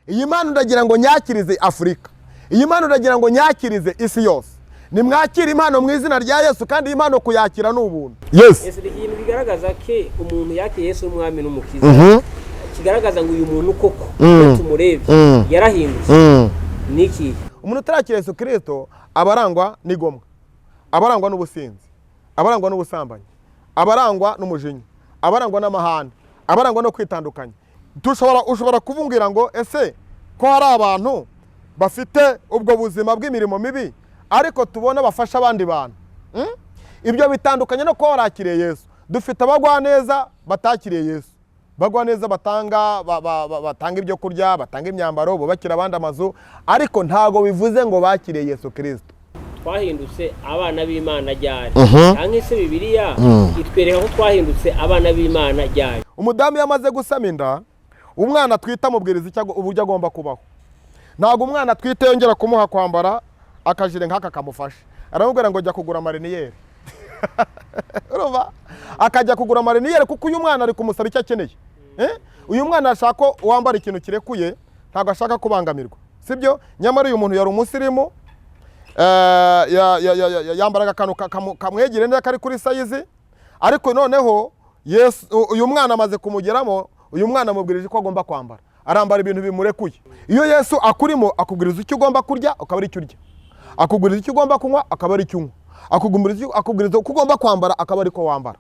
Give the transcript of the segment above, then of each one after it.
iyi mpano ndagira ngo nyakirize Afurika, iyi mpano ndagira ngo nyakirize isi yose. Nimwakira impano mu izina rya Yesu, kandi impano kuyakira n'ubuntu. Yes. Ese ikintu bigaragaza ke umuntu yakiriye Yesu umwami n'umukiza, kigaragaza ngo uyu muntu koko tumurebye yarahindutse. Niki umuntu utarakira Yesu Kristo abarangwa n'igomwa, abarangwa n'ubusinzi, abarangwa n'ubusambanyi, abarangwa n'umujinya, abarangwa n'amahane, abarangwa no kwitandukanya. Ushobora kuvumbwira ngo ese ko hari abantu bafite ubwo buzima bw'imirimo mibi ariko tubona bafasha abandi bantu. Ibyo bitandukanye no ko warakiriye Yesu. Dufite abagwa neza batakiriye Yesu, bagwa neza batanga ibyo kurya, batanga imyambaro, bubakira abandi amazu, ariko ntago bivuze ngo bakiriye Yesu Kristo. Twahindutse abana b'Imana ryari? Cyangwa se Bibiliya itwereka ko twahindutse abana b'Imana ryari? Umudamu yamaze gusama inda, umwana twita mubwiriza icyo uburyo agomba kubaho. Ntago umwana twite yongera kumuha kwambara akajire nk'aka kamufasha. Aramubwira ngo jya kugura mariniyeri. Urumva? Akajya kugura mariniyeri kuko uyu mwana ari kumusaba icyo akeneye. Uyu mwana ashaka ko wambara ikintu kirekuye, ntago ashaka kubangamirwa. Sibyo? Nyamara uyu muntu yari umusirimu, yambaraga akantu kamwegire neza kari kuri sayizi, ariko noneho Yesu uyu mwana amaze kumugeramo, uyu mwana amubwirije ko agomba kwambara, arambara ibintu bimurekuye. Iyo Yesu akurimo akubwiriza icyo ugomba kurya akaba ari icyo urya, akubwiriza icyo ugomba kunywa akaba ari icyo unywa, akubwiriza uko ugomba kwambara akaba ari ko wambara.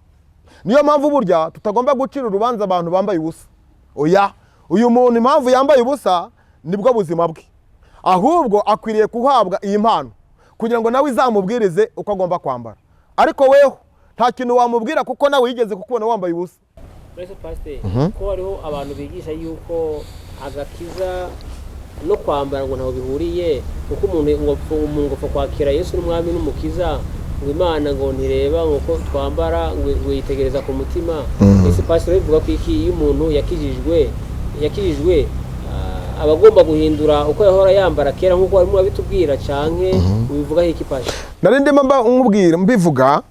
Niyo mpamvu burya tutagomba gucira urubanza abantu bambaye ubusa. Oya, uyu muntu impamvu yambaye ubusa nibwo buzima bwe, ahubwo akwiriye kuhabwa iyi mpano kugira ngo nawe izamubwirize uko agomba kwambara. Ariko weho nta kintu wamubwira kuko nawe yigeze kukubona wambaye ubusa. Mwese pastor, ko hariho abantu bigisha yuko agakiza no kwambara ngo ntaho bihuriye, kuko umuntu ngo kwakira Yesu n'umwami n'umukiza, ngo Imana ngo ntireba ngo twambara ngo yitegereza ku mutima. Mwese pastor bivuga ko iki iyo umuntu yakijijwe abagomba guhindura uko yahora yambara kera nkuko barimo babitubwira canke ubivuga iki pastor? Nari ndimo mbivuga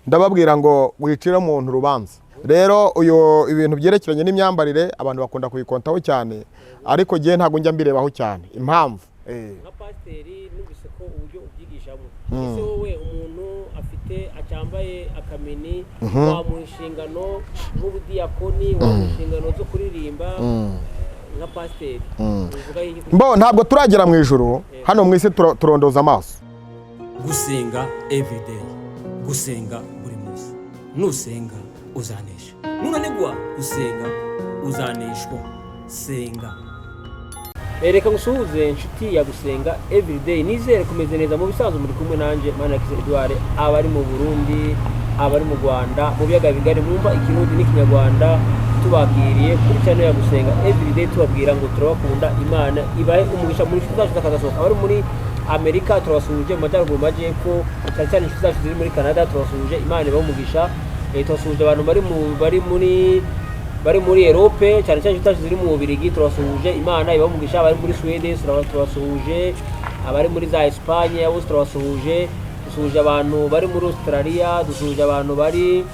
ndababwira ngo wicira umuntu urubanza. Rero uyu ibintu byerekeranye n'imyambarire abantu bakunda kuyikontaho cyane, ariko giye ntago njya mbirebaho cyane. Impamvu nka pasiteri nubise ko uburyo ubyigishamo, ese wowe umuntu afite acyambaye akamini wamuha inshingano nk'ubudiyakoni, wamuha inshingano zo kuririmba nka pasiteri, ubivuga iki? Ntabwo turagera mu ijuru, hano mu isi turondoza amaso. Gusenga everyday, gusenga buri munsi. Nusenga uzanesha, nunanigwa gusenga uzaneshwa. Senga. Reka ngusuhuze inshuti ya Gusenga everyday, nizere kumeze neza mu bisanzwe muri kumwe nanje Manirakiza Edouard, abari mu Burundi, abari mu Rwanda, mu biyaga bigari mwumva ikirundi n'ikinyarwanda, tubakiriye kuri channel ya Gusenga everyday, tubabwira ngo turabakunda, Imana ibahe umugisha muri inshuti zacu zakazasohoka. Abari muri Amerika turabasuhuje, mu majyaruguru majyepfo, cyane inshuti zacu ziri muri Canada turabasuhuje, Imana ibahe umugisha. Turabasuhuje abantu bari muri Europe, cyane inshuti zacu ziri mu Bubiligi turabasuhuje, Imana ibahe umugisha. Abari muri Sweden turabasuhuje, abari muri za Espagne abo turabasuhuje, dusuhuje abantu bari muri Australia, dusuhuje abantu bari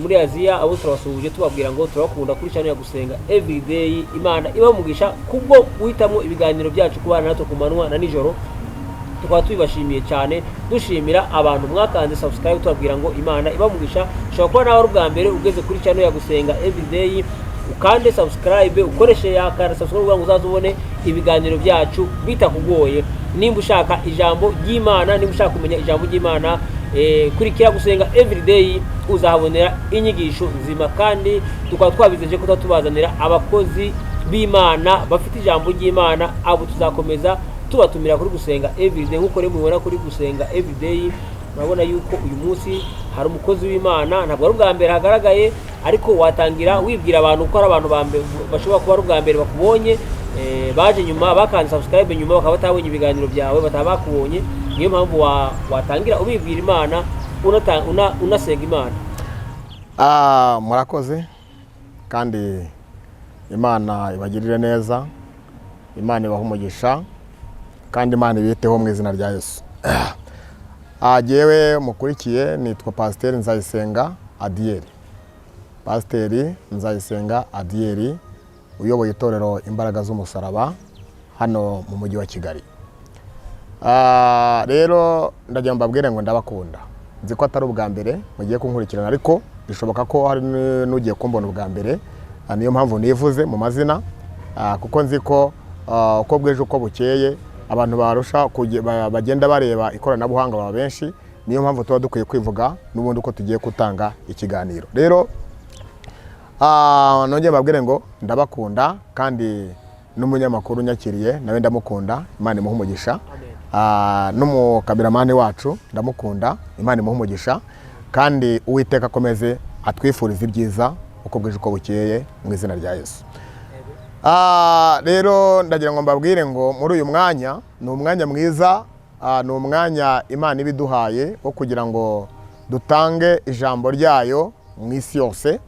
muri Aziya abo turabasuhuje, tubabwira ngo turabakunda kuri channel ya Gusenga everyday. Imana ibahe umugisha kubwo guhitamo ibiganiro byacu kubana natwe ku manywa na nijoro. Tukaba tubibashimiye cyane, dushimira abantu mwakanze subscribe, tubabwira ngo Imana ibahe umugisha. Ushobora kuba nawe ubwa mbere ugeze kuri channel ya Gusenga everyday, ukande subscribe, ukoreshe yakara subscribe kugira ngo uzazubone ibiganiro byacu bitakugoye. Nimba ushaka ijambo ry'Imana, nimba ushaka kumenya ijambo ry'Imana, kurikira Gusenga everyday uzahabonera inyigisho nzima, kandi tukaba twabizeje ko tubazanira abakozi b'Imana bafite ijambo ry'Imana. Abo tuzakomeza tubatumira kuri Gusenga everyday, nkuko rero mubona kuri Gusenga everyday. Urabona yuko uyu munsi hari umukozi w'Imana, ntabwo ari ubwa mbere hagaragaye, ariko watangira wibwira abantu ko ari abantu bashobora kuba ari ubwa mbere bakubonye, baje nyuma bakanze subscribe nyuma bakaba batabonye ibiganiro byawe, batabakubonye. Niyo mpamvu watangira ubibwira Imana, unasenga Imana. Murakoze, kandi Imana ibagirire neza, Imana ibahe umugisha, kandi Imana ibiteho mu izina rya Yesu. Jewe mukurikiye nitwa Pasiteri Nzayisenga Adiel. Pasiteri Nzayisenga Adiel uyoboye itorero Imbaraga z'Umusaraba hano mu mujyi wa Kigali. Rero ndagira mbabwire ngo ndabakunda, nzi ko atari ubwa mbere mugiye kunkurikirana, ariko bishoboka ko hari n'ugiye kumbona ubwa mbere, niyo mpamvu nivuze mu mazina, kuko nzi ko uko bweje uko bukeye abantu barusha bagenda bareba ikoranabuhanga baba benshi, niyo mpamvu tuba dukwiye kwivuga n'ubundi uko tugiye gutanga ikiganiro. Rero nongeye mbabwire ngo ndabakunda, kandi n'umunyamakuru nyakiriye nawe ndamukunda, Imana imuhe umugisha. N'umukameramani wacu ndamukunda, Imana imuhe umugisha, kandi Uwiteka akomeze atwifuriza ibyiza uko bwije uko bukeye mu izina rya Yesu. Rero ndagira ngo mbabwire ngo muri uyu mwanya ni umwanya mwiza, ni umwanya Imana ibiduhaye wo kugira ngo dutange ijambo ryayo mu isi yose.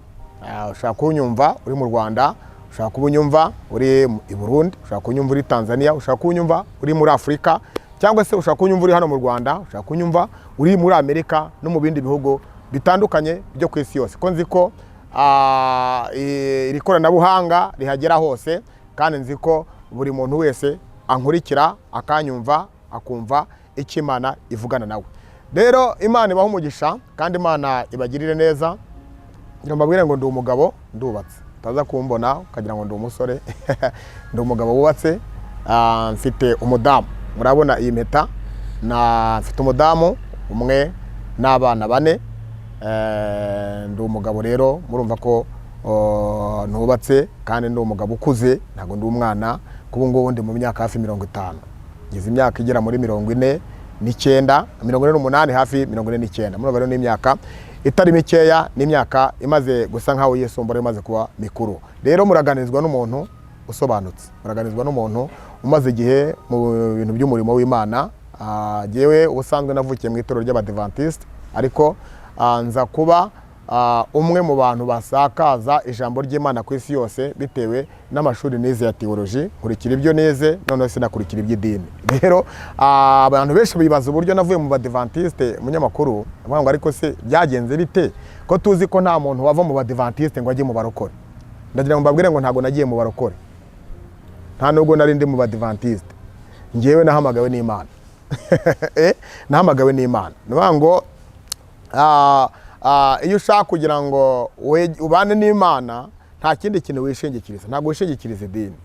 Ushaka kunyumva uri mu Rwanda, ushaka kunyumva uri i Burundi, ushaka kunyumva uri Tanzania, ushaka kunyumva uri muri Afrika, cyangwa se ushaka kunyumva uri hano mu Rwanda, ushaka kunyumva uri muri Amerika no mu bindi bihugu bitandukanye byo ku isi yose. Ko nzi ko iri koranabuhanga rihagera hose, kandi nzi ko buri muntu wese ankurikira akanyumva akumva icyo Imana ivugana nawe. Rero Imana ibahe umugisha, kandi Imana ibagirire neza. Ngira mbabwire ngo ndi umugabo ndubatse, utaza kumbona ukagira ngo ndi umusore. Ndi umugabo wubatse, mfite umudamu, murabona iyi mpeta, mfite umudamu umwe n'abana 4. Ndi umugabo rero murumva ko nubatse, kandi ndi umugabo ukuze, ntago ndi umwana. Kubu ngubu ndi mu myaka hafi 50, ngize imyaka igera muri 49, 48 hafi 49. Murumva rero ni imyaka itari mikeya, ni imyaka imaze gusa nkaho yisumbura, imaze kuba mikuru. Rero muraganizwa n'umuntu usobanutse, muraganizwa n'umuntu umaze igihe mu bintu by'umurimo w'Imana. Jewe ubusanzwe navukiye mu itorero ry'Abadventiste, ariko nza kuba umwe mu bantu basakaza ijambo ry'Imana ku isi yose bitewe n'amashuri nize ya theology, nkurikira ibyo nize, none sinakurikira iby'idini. Rero abantu benshi bibaza uburyo navuye mu Badventiste, umunyamakuru avuga ngo ariko se byagenze bite ko tuzi ko nta muntu wava mu Badventiste ngo ajye mu barokore. Ndagira ngo mbabwire ngo ntago nagiye mu barokore, nta nubwo nari ndi mu Badventiste. Ngewe nahamagawe n'Imana. Nahamagawe n'Imana. Nuvuga ngo iyo ushaka kugira ngo ubane n'Imana, nta kindi kintu wishingikiriza, ntabwo wishingikiriza idini.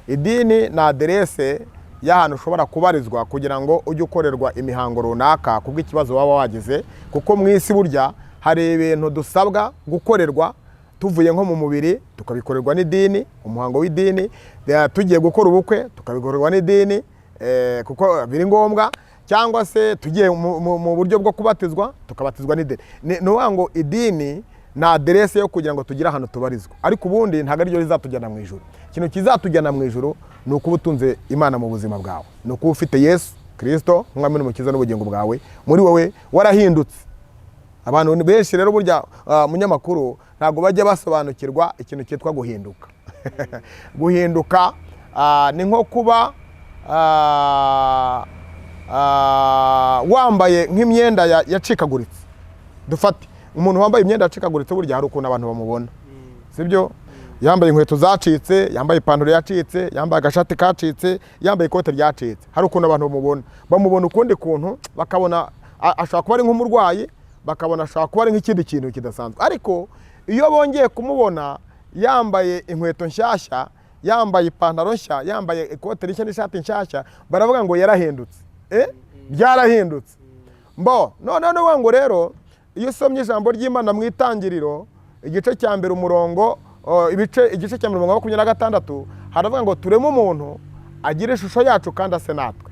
Idini ni aderese y'ahantu ushobora kubarizwa kugira ngo ujye ukorerwa imihango runaka kubw'ikibazo waba wagize, kuko mu isi burya hari ibintu dusabwa gukorerwa tuvuye nko mu mubiri, tukabikorerwa n'idini, umuhango w'idini. Tugiye gukora ubukwe tukabikorerwa n'idini, kuko biri ngombwa, cyangwa se tugiye mu buryo bwo kubatizwa tukabatizwa n'idini. Nuvuga ngo idini ni aderese yo kugira ngo tugire ahantu tubarizwa, ariko ubundi ntabwo ari ryo rizatujyana mu ijuru. Ikintu kizatujyana mu ijuru ni ukuba utunze Imana mu buzima bwawe, ni ukuba ufite Yesu Kristo nk'umwami n'umukiza n'ubugingo bwawe, muri wowe warahindutse. Abantu benshi rero burya munyamakuru ntabwo bajya basobanukirwa ikintu cyitwa guhinduka. Guhinduka ni nko kuba wambaye nk'imyenda yacikaguritse. Dufate umuntu wambaye imyenda yacikaguritse, burya hari ukuntu abantu bamubona, sibyo? Yambaye inkweto zacitse, yambaye ipantaro yacitse, yambaye agashati kacitse, yambaye ikote ryacitse, hari ukuntu abantu bamubona ukundi kuntu, bakabona ashobora kuba ari nk'umurwayi, bakabona ashobora kuba ari nk'ikindi kintu kidasanzwe. Ariko iyo bongeye kumubona yambaye inkweto nshyashya, yambaye ipantaro nshya, yambaye ikote rishya n'ishati nshyashya, baravuga ngo yarahindutse. Byarahindutse. None ngo rero iyo usomye ijambo ry'Imana mu Itangiriro igice cya mbere umurongo igice cya 26, haravuga ngo tureme umuntu agira ishusho yacu kandi ase natwe.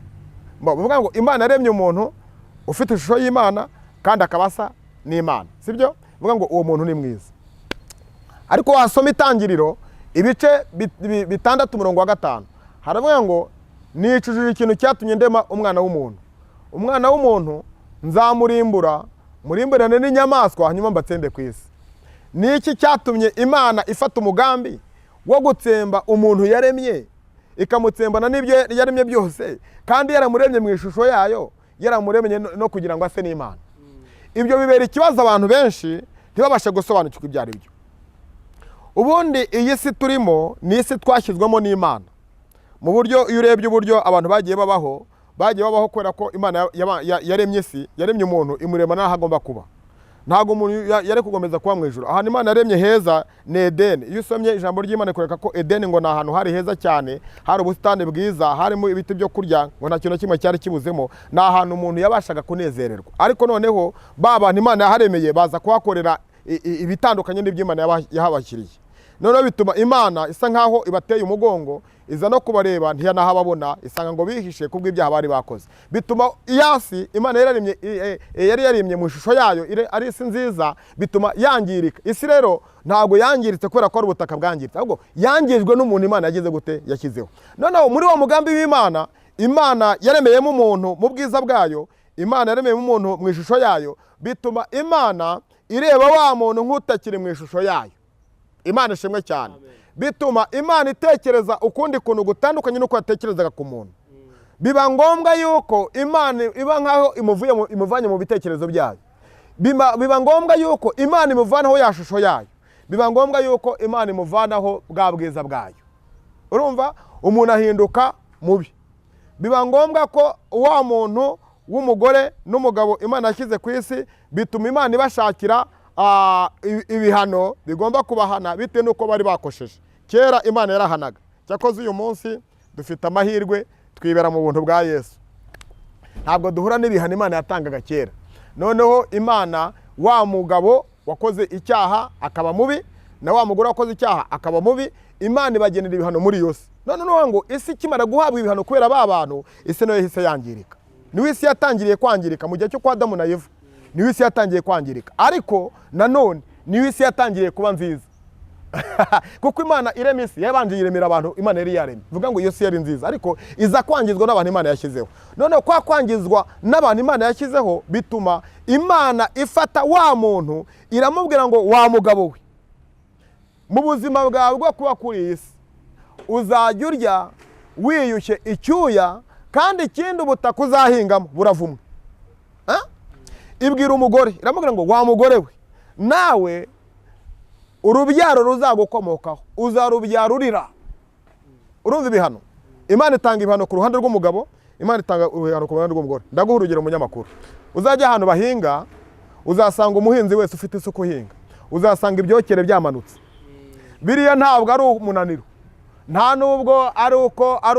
Bavuga ngo Imana yaremye umuntu ufite ishusho y'Imana kandi akabasa n'Imana, sibyo? Bavuga ngo uwo muntu ni mwiza. Ariko wasoma Itangiriro ibice 6 umurongo wa 5, haravuga ngo nicujije ikintu cyatumye ndema umwana w'umuntu. Umwana w'umuntu nzamurimbura, murimburane n'inyamaswa, hanyuma mbatsembe ku isi. Niki cyatumye Imana ifata umugambi wo gutsemba umuntu yaremye, ikamutsembana n'ibyo yaremye byose, kandi yaramuremye mu ishusho yayo, yaramuremye no kugira ngo ase n'Imana. Ibyo bibera ikibazo abantu benshi ntibabashe gusobanukirwa ibyo ari byo. Ubundi iyi si turimo ni isi twashyizwemo n'Imana. mu buryo iyo urebye uburyo abantu bagiye babaho kubera ko Imana yaremye isi, yaremye umuntu imurema n'aho agomba kuba. Ntabwo umuntu yari kugomeza kuba mu ijuru. Ahantu Imana yaremye heza ni Edeni. Iyo usomye ijambo ry'Imana kureka ko Edeni ngo ni ahantu hari heza cyane, hari ubusitani bwiza, harimo ibiti byo kurya, ngo nta kintu kimwe cyari kibuzemo. Ni ahantu umuntu yabashaga kunezererwa. Ariko noneho bantu Imana yaharemeye baza kuhakorera ibitandukanye n'iby'Imana yahabashyiriye. Noneho bituma Imana isa nkaho ibateye umugongo, iza no kubareba ntiyanahababona, isanga ngo bihishe kubw'ibyaha bari bakoze. Bituma iyasi Imana yari yarimye mu ishusho yayo ari isi nziza, bituma yangirika. Isi rero ntabwo yangiritse kubera ko ari ubutaka bwangiritse, ahubwo yangijwe n'umuntu Imana yagize gute yashyizeho. Noneho muri uwo mugambi w'Imana, Imana yaremeyemo umuntu mu bwiza bwayo, Imana yaremeyemo umuntu mu ishusho yayo, bituma Imana ireba wa muntu nk'utakiri mu ishusho yayo. Imana ishimwe cyane. Bituma Imana itekereza ukundi kuntu gutandukanye n'uko yatekerezaga ku muntu. Biba ngombwa yuko Imana iba nkaho imuvanye mu bitekerezo byayo. Biba ngombwa yuko Imana imuvanaho ya shusho yayo. Biba ngombwa yuko Imana imuvanaho bwa bwiza bwayo. Urumva umuntu ahinduka mubi. Biba ngombwa ko wa muntu w'umugore n'umugabo Imana yashyize ku isi, bituma Imana ibashakira ibihano bigomba kubahana bitewe n'uko bari bakosheje. Kera Imana yarahanaga, cyakoze uyu munsi dufite amahirwe twibera mu buntu bwa Yesu. Ntabwo duhura n'ibihano Imana yatangaga kera. Noneho Imana, wa mugabo wakoze icyaha akaba mubi na wa mugore wakoze icyaha akaba mubi, Imana ibagenera ibihano muri yose. Noneho ngo isi kimara guhabwa ibihano kubera ba bantu, isi nayo yahise yangirika. Niwe isi yatangiriye kwangirika mu gihe cyo kwa Adamu na Eva. Niwe isi yatangiye kwangirika, ariko nanone niwe isi yatangiriye kuba nziza. Kuko Imana irema isi yabanje yiremera abantu Imana yari yaremye. Vuga ngo iyo si yari nziza, ariko iza kwangizwa n'abantu Imana yashyizeho. None kwa kwangizwa n'abantu Imana yashyizeho, bituma Imana ifata wa muntu iramubwira ngo wa mugabo we, mu buzima bwawe bwo kuba kuri iyi si uzajya urya wiyushye icyuya, kandi ikindi ubutaka uzahingamo buravumwe. Ibwira umugore, iramubwira ngo wa mugore we, nawe urubyaro ruzagukomokaho uzarubyara urira. Urumva ibihano? Imana itanga ibihano ku ruhande rw'umugabo, Imana itanga ibihano ku ruhande rw'umugore. Ndaguha urugero munyamakuru. Uzajya ahantu bahinga, uzasanga umuhinzi wese ufite isuku uhinga, uzasanga ibyokere byamanutse. Biriya ntabwo ari umunaniro, nta nubwo ari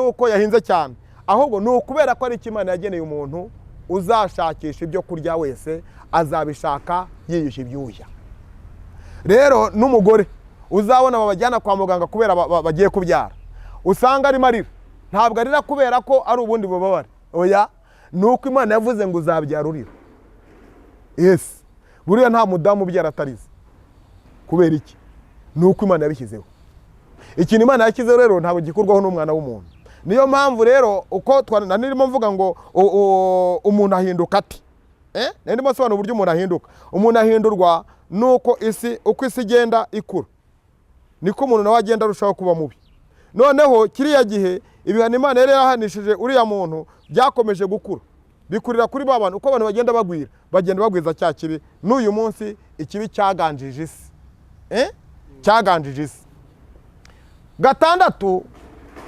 uko yahinze cyane, ahubwo ni ukubera ko ari Imana yageneye umuntu uzashakisha ibyo kurya wese azabishaka yiyushye ibyuya. Rero n'umugore uzabona babajyana kwa muganga kubera bagiye kubyara, usanga arimo arira. Ntabwo arira kubera ko ari ubundi bubabare, oya, nuko Imana yavuze ngo uzabyara urira. Yes, buriya nta mudamu ubyara atarize. Kubera iki? Nuko Imana yabishyizeho. Ikintu Imana yashyizeho rero ntabwo gikurwaho n'umwana w'umuntu. Niyo mpamvu rero uko nirimo mvuga ngo umuntu ahinduka ati, ndimo sobanura uburyo umuntu ahinduka. Umuntu ahindurwa nuko uko isi igenda ikura, niko umuntu nawe agenda arushaho kuba mubi. Noneho kiriya gihe ibihano Imana yari yahanishije uriya muntu byakomeje gukura, bikurira kuri ba bantu. Uko abantu bagenda bagwira, bagenda bagwiza cya kibi. N'uyu munsi ikibi cyaganjije isi, cyaganjije isi. 6,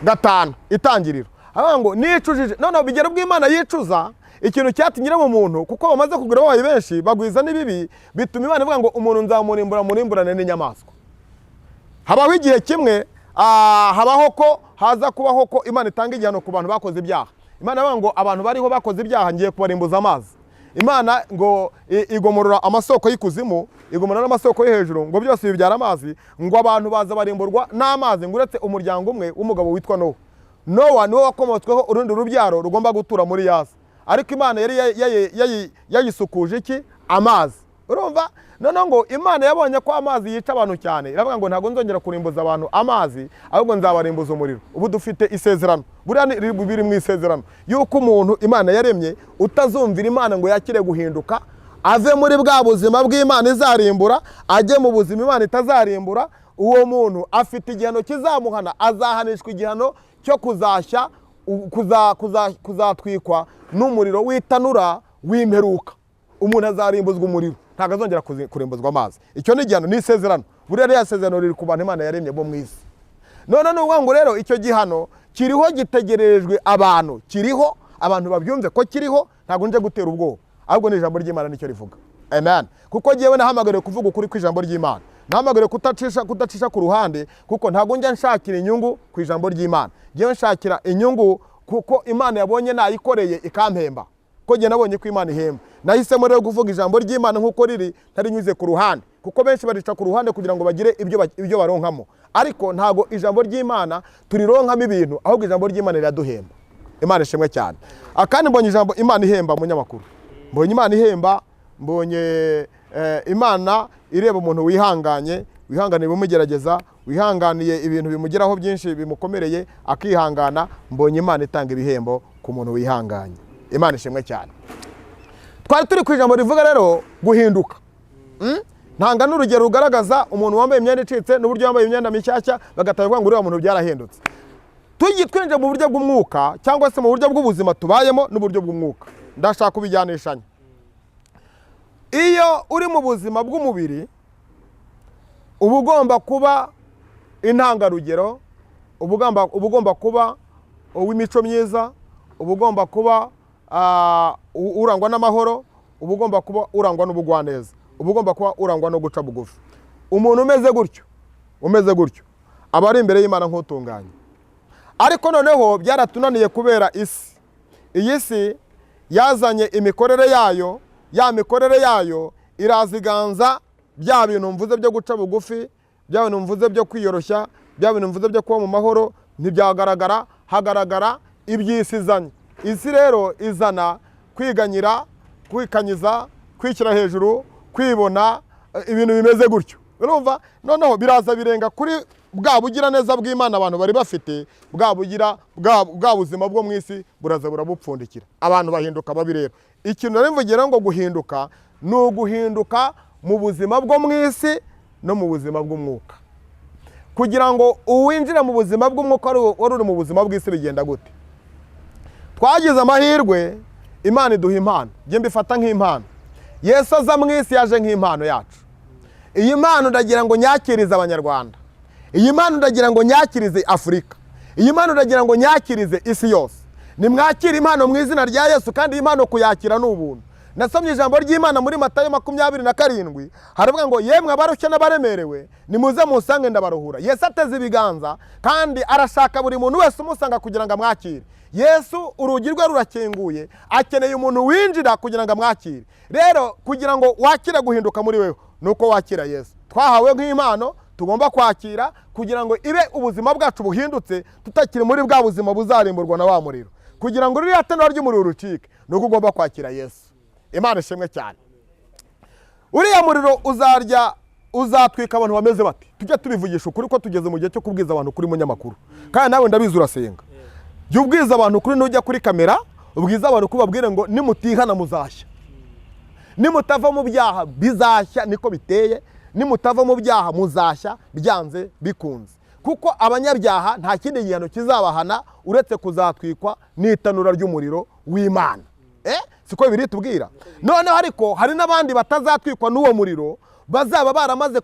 5 itangiriro avuga ngo nicujije. Noneho bigera ubwo Imana yicuza ikintu cyatinyira mu muntu, kuko bamaze kugura abaye benshi bagwiza n'ibibi, bituma Imana ivuga ngo umuntu nzamurimburane n'inyamaswa. Habaho igihe kimwe, haza kubaho ko Imana itanga igihano ku bantu bakoze ibyaha. Imana ivuga ngo abantu bariho bakoze ibyaha ngiye kubarimbuza amazi. Imana ngo igomorora amasoko y'ikuzimu, igomorora n'amasoko yo hejuru, ngo byose bibyara amazi, ngo abantu baza barimburwa n'amazi, ngo uretse umuryango umwe w'umugabo witwa Nowa. Nowa niwe wakomotsweho urundi rubyaro rugomba gutura muri yasi. Ariko Imana yari yayisukuje iki? Amazi. Urumva? Noneho ngo Imana yabonye ko amazi yica abantu cyane, iravuga ngo ntabwo nzongera kurimbuza abantu amazi, ahubwo nzabarimbuza umuriro. Ubu dufite isezerano, buriya biri mu isezerano yuko umuntu Imana yaremye utazumvira Imana ngo yakire guhinduka, ave muri bwa buzima bw'Imana izarimbura ajye mu buzima Imana itazarimbura, uwo muntu afite igihano kizamuhana. Azahanishwa igihano cyo kuzashya, kuzatwikwa n'umuriro w'itanura w'imperuka. Umuntu azarimbuzwa umuriro, ntabwo azongera kurimbuzwa amazi. Icyo ni igihano, ni isezerano. Buriya rya sezerano riri ku bantu Imana yaremye bo mu isi. None n'ubwo ngo rero icyo gihano kiriho gitegerejwe abantu, kiriho abantu babyumve ko kiriho, ntabwo nje gutera ubwoba, ahubwo ni ijambo ry'Imana nicyo rivuga. Amen. Kuko ngewe nahamagariwe kuvuga ukuri kw'ijambo ry'Imana, nahamagariwe kudacisha ku ruhande, kuko ntabwo njya nshakira inyungu ku ijambo ry'Imana, ngewe nshakira inyungu kuko Imana yabonye nayikoreye ikampemba, ko nge nabonye ko Imana ihemba. Nahisemo rero kuvuga ijambo ry'Imana nk'uko riri, ntarinyuze ku ruhande, kuko benshi barica ku ruhande kugira ngo bagire ibyo baronkamo, ariko ntabwo ijambo ry'Imana turironkamo ibintu, ahubwo ijambo ry'Imana riraduhemba. Imana ishimwe cyane. Akandi mbonye ijambo Imana ihemba munyamakuru, mbonye Imana ihemba, mbonye Imana ireba umuntu wihanganiye bimugerageza, wihanganiye ibintu bimugeraho byinshi bimukomereye akihangana, mbonye Imana itanga ibihembo ku muntu wihanganye. Imana ishimwe cyane. Twari turi ku ijambo rivuga rero guhinduka. Ntanga n'urugero rugaragaza umuntu wambaye imyenda icitse n'uburyo yambaye imyenda mishyashya, bagatavuga ngo uriya muntu byarahindutse. Twinjira mu buryo bw'umwuka cyangwa se mu buryo bw'ubuzima tubayemo n'uburyo bw'umwuka, ndashaka kubijyanishanya. Iyo uri mu buzima bw'umubiri, uba ugomba kuba intangarugero, uba ugomba kuba uw'imico myiza, uba ugomba kuba urangwa n'amahoro, uba ugomba kuba urangwa n'ubugwaneza, uba ugomba kuba urangwa no guca bugufi. Umuntu umeze gutyo aba ari imbere y'Imana nk'utunganye. Ariko noneho byaratunaniye kubera isi. Iyi si yazanye imikorere yayo, ya mikorere yayo iraziganza bya bintu mvuze byo guca bugufi, bya bintu mvuze byo kwiyoroshya, bya bintu mvuze byo kuba mu mahoro, ntibyagaragara, hagaragara iby'isi izanye. Isi rero izana kwiganyira, kwikanyiza, kwishyira hejuru, kwibona, ibintu bimeze gutyo. Urumva? Noneho biraza birenga kuri bwa bugira neza bw'Imana abantu bari bafite, bwa buzima bwo mu isi buraza burabupfundikira. Abantu bahinduka babi rero. Ikintu nari mvugira ngo guhinduka ni uguhinduka mu buzima bwo mu isi no mu buzima bw'umwuka. Kugira ngo uwinjire mu buzima bw'umwuka wari uri mu buzima bw'isi bigenda gute? Twagize amahirwe, Imana iduha impano, njye mbifata nk'impano. Yesu aza mu isi yaje nk'impano yacu. Iyi mpano ndagira ngo nyakirize Abanyarwanda, iyi mpano ndagira ngo nyakirize Afurika, iyi mpano ndagira ngo nyakirize isi yose. Nimwakire impano mu izina rya Yesu, kandi iyi mpano kuyakira ni ubuntu. Nasomye ijambo ry'Imana muri Matayo 27, haravuga ngo yemwe abarushye n'abaremerewe nimuze musange ndabaruhura. Yesu ateze ibiganza kandi arashaka buri muntu wese umusanga kugira ngo amwakire. Yesu urugi rwe rurakinguye, akeneye umuntu winjira kugira ngo amwakire. Rero kugira ngo wakire guhinduka muri wewe nuko wakira Yesu. Twahawe nk'impano tugomba kwakira kugira ngo ibe ubuzima bwacu buhindutse, tutakiri muri bwa buzima buzarimburwa na wa muriro. Kugira ngo ririya tanura ry'umuriro rucike, nuko ugomba kwakira Yesu. Imana ishimwe cyane. Uriya muriro uzatwika abantu bameze bati, tujye tubivugisha ukuri ko tugeze mu gihe cyo kubwiza abantu kuri munyamakuru. Kandi nawe ndabizi urasenga. Jya ubwiza abantu kuri, nujya kuri kamera ubwiza abantu ko babwire ngo nimutihana muzashya, nimutava mu byaha bizashya, niko biteye. Nimutava mu byaha muzashya byanze bikunze, kuko abanyabyaha nta kindi gihano kizabahana uretse kuzatwikwa n'itanura ry'umuriro w'Imana. Siko bibiri tubwira. Noneho ariko hari n'abandi batazatwikwa n'uwo muriro, bazaba baramaze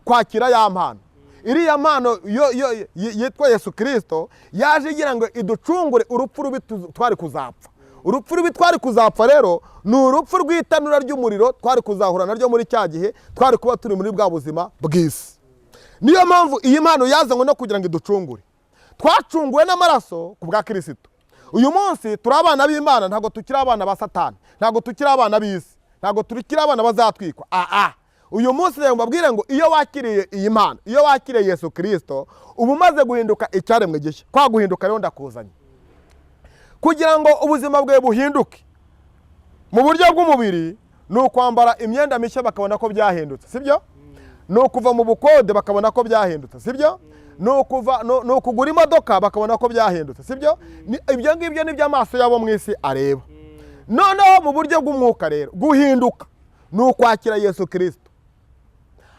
kwakira ya mpano. Iriya mpano yitwa Yesu Kristo yaje igira ngo iducungure urupfu rubi twari kuzapfa. Urupfu rubi twari kuzapfa rero ni urupfu rw'itanura ry'umuriro twari kuzahura naryo muri cya gihe twari kuba turi muri bwa buzima bw'isi. Niyo mpamvu iyi mpano yazanywe no kugira ngo iducungure. Twacunguwe n'amaraso ku bwa Kristo. Uyu munsi turi abana b'Imana, ntabwo tukiri abana ba Satani, ntabwo tukiri abana b'isi, ntabwo tukiri abana bazatwikwa. Uyu munsi rero mbabwire ngo iyo wakiriye iyi mpano, iyo wakiriye Yesu Kristo, uba umaze guhinduka icyaremwe gishya. Kwa guhinduka rero ndakuzanye kugira ngo ubuzima bwawe buhinduke. Mu buryo bw'umubiri ni ukwambara imyenda mishya bakabona ko byahindutse, sibyo? Ni ukuva mu bukode bakabona ko byahindutse, sibyo? Ni ukugura imodoka bakabona ko byahindutse, sibyo? Ibyo ngibyo ni by'amaso yabo mu isi areba. Noneho mu buryo bw'umwuka rero guhinduka ni ukwakira Yesu Kristo,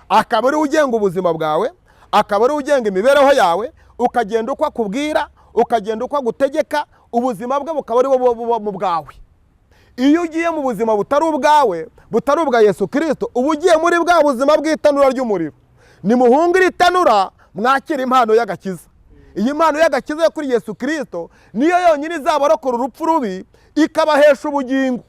akaba ari ugenga ubuzima bwawe, akaba ari ugenga imibereho yawe, ukagenda uko akubwira, ukagenda uko agutegeka, ubuzima bwe bukaba ari buba mu bwawe. Iyo ugiye mu buzima butari ubwawe, butari ubwa Yesu Kristo, uba ugiye muri bwa buzima bw'itanura ry'umuriro. Nimuhungire itanura mwakira impano y'agakiza. iyi mpano y'agakiza yo kuri Yesu Kristo niyo yonyine izabarokora urupfu rubi ikabahesha ubugingo.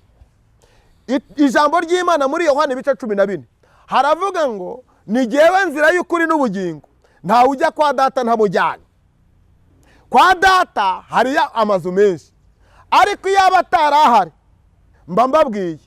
Ijambo ry'Imana muri Yohana ibice 14 haravuga ngo ni jyewe nzira y'ukuri n'ubugingo, ntawe ujya kwa data ntamujyanye. Kwa data hariya amazu menshi, ariko iyo aba atarahari mba mbabwiye,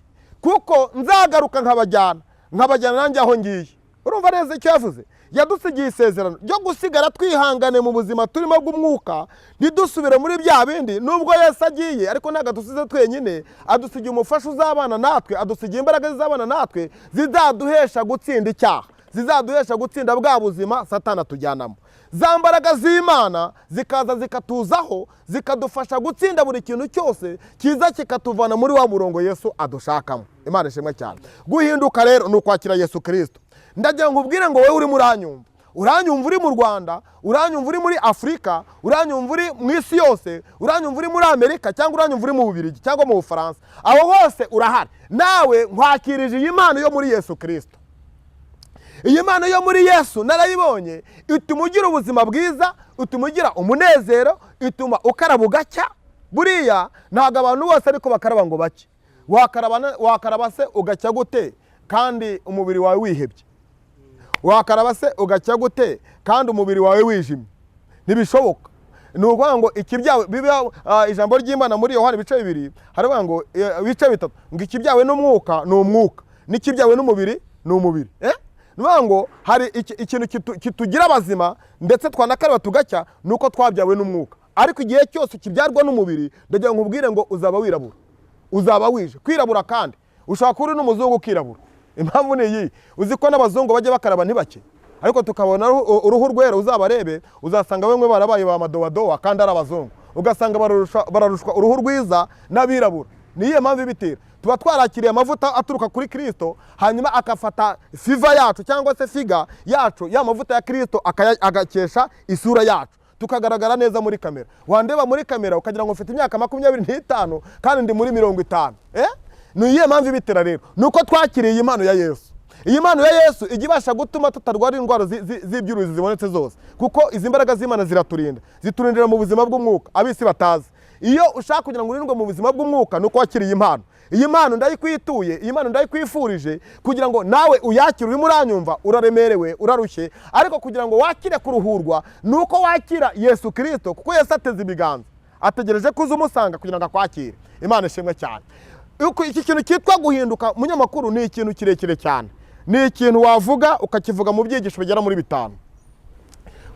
kuko nzagaruka nkabajyana nanjye aho ngiye. Urumva neza icyo yavuze? Yadusigiye isezerano ryo gusigara twihangane mu buzima turimo bw'umwuka, ntidusubire muri bya bindi. Nubwo Yesu agiye, ariko ntabwo adusize twenyine, adusigiye umufasha uzabana natwe, adusigiye imbaraga zizabana natwe zizaduhesha gutsinda icyaha, zizaduhesha gutsinda bwa buzima Satani atujyanamo. Za mbaraga z'Imana zikaza zikatuzaho, zikadufasha gutsinda buri kintu cyose kiza kikatuvana muri wa murongo Yesu adushakamo. Imana ishimwe cyane. Guhinduka rero ni ukwakira Yesu Kristo. Ndagira ngo ubwire ngo wowe uri uranyumva uri mu Rwanda, uranyumva uri muri Afurika, uranyumva uri mu isi yose, uranyumva uri muri Amerika, cyangwa uranyumva uri mu Bubiligi cyangwa mu Bufaransa, aho hose urahari. Nawe nkwakirije iyi mpano yo muri Yesu Kristo. Iyi mpano yo muri Yesu narayibonye, ituma ugira ubuzima bwiza, ituma ugira umunezero, ituma ukaraba ugacya. Buriya ntabwo abantu bose ariko bakaraba ngo bacye. Wakaraba se ugacya gute kandi umubiri wawe wihebye? Wakaraba se ugacya gute kandi umubiri wawe wijimye? Ntibishoboka. Ni ukuvuga ngo ikibyawe biba ijambo ry'Imana muri Yohana ibice 2 haravuga ngo ibice 3 ngo ikibyawe n'umwuka ni umwuka, n'ikibyawe n'umubiri ni umubiri. Nuvuga ngo hari ikintu kitugira abazima ndetse twanakaraba tugacya nuko twabyawe n'umwuka. Ariko igihe cyose kibyarwa n'umubiri, ndagira ngo nkubwire ngo uzaba wirabura, uzaba wije. Kwirabura kandi ushaka kuri n'umuzungu ukirabura. Impamvu ni iyi, uzi ko n'abazungu bajya bakaraba ntibake, ariko tukabona uruhu rwera uzabarebe uzasanga bamwe barabaye ba madowadowa kandi ari abazungu, ugasanga bararushwa uruhu rwiza n'abirabura. Niyo mpamvu ibitera tuba twarakiriye amavuta aturuka kuri Kristo, hanyuma akafata fiva yacu cyangwa se figa yacu, ya mavuta ya Kristo agakesha isura yacu, tukagaragara neza muri kamera. Wandeba muri kamera ukagira ngo mfite imyaka 25 kandi ndi muri 50. Niyo mpamvu ibitera rero nuko twakiriye iyi mpano ya Yesu. Iyi mpano ya Yesu igibasha gutuma tutarwara indwara z'ibyuruzi zibonetse zose, kuko izi mbaraga z'Imana ziturindira mu buzima bw'umwuka abisi batazi. Iyo ushaka kugira ngo urindwe mu buzima bw'umwuka nuko wakiriye impano. Iyi mpano ndayikwituye, iyi mpano ndayikwifurije kugira ngo nawe uyakire. Urimo uranyumva uraremerewe, urarushye, ariko kugira ngo wakire kuruhurwa nuko wakira Yesu Kristo, kuko Yesu ateze ibiganza ategereje kuza umusanga kugira ngo akwakire. Imana ishimwe cyane. Iki kintu cyitwa guhinduka munyamakuru ni ikintu kirekire cyane, ni ikintu wavuga ukakivuga mu byigisho bigera muri 5,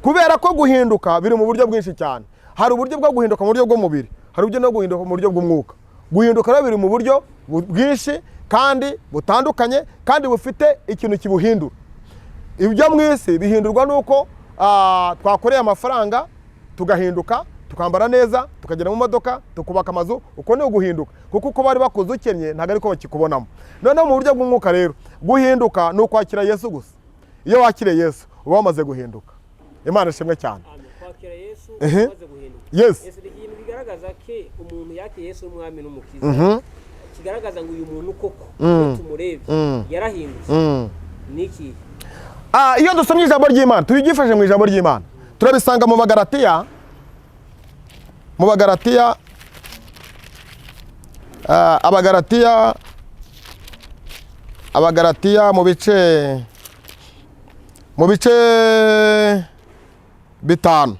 kubera ko guhinduka biri mu buryo bwinshi cyane. Hari uburyo bwo guhinduka mu buryo bw'umubiri, hari uburyo no guhinduka mu buryo bw'umwuka. Guhinduka rero biri mu buryo bwinshi kandi butandukanye kandi bufite ikintu kibuhindura. Ibyo mu isi bihindurwa nuko twakoreye amafaranga tugahinduka, tukambara neza, tukagera mu modoka, tukubaka amazu. Uko ni uguhinduka, kuko uko bari bakoze ukennye ntabwo ariko bakikubonamo. Noneho mu buryo bw'umwuka rero guhinduka ni ukwakira Yesu gusa. Iyo wakiriye Yesu uba wamaze guhinduka. Imana ishimwe cyane. Kwakira Yesu umaze guhinduka. Yes. Ese ikintu bigaragaza ko umuntu yakiriye Yesu umwami n'umukiza, kigaragaza ngo uyu muntu koko tumurebye yarahindutse. Niki? Iyo dusomye ijambo ry'Imana, tubigifashe mu ijambo ry'Imana, turabisanga mu Bagalatiya, Abagalatiya mu bice 5.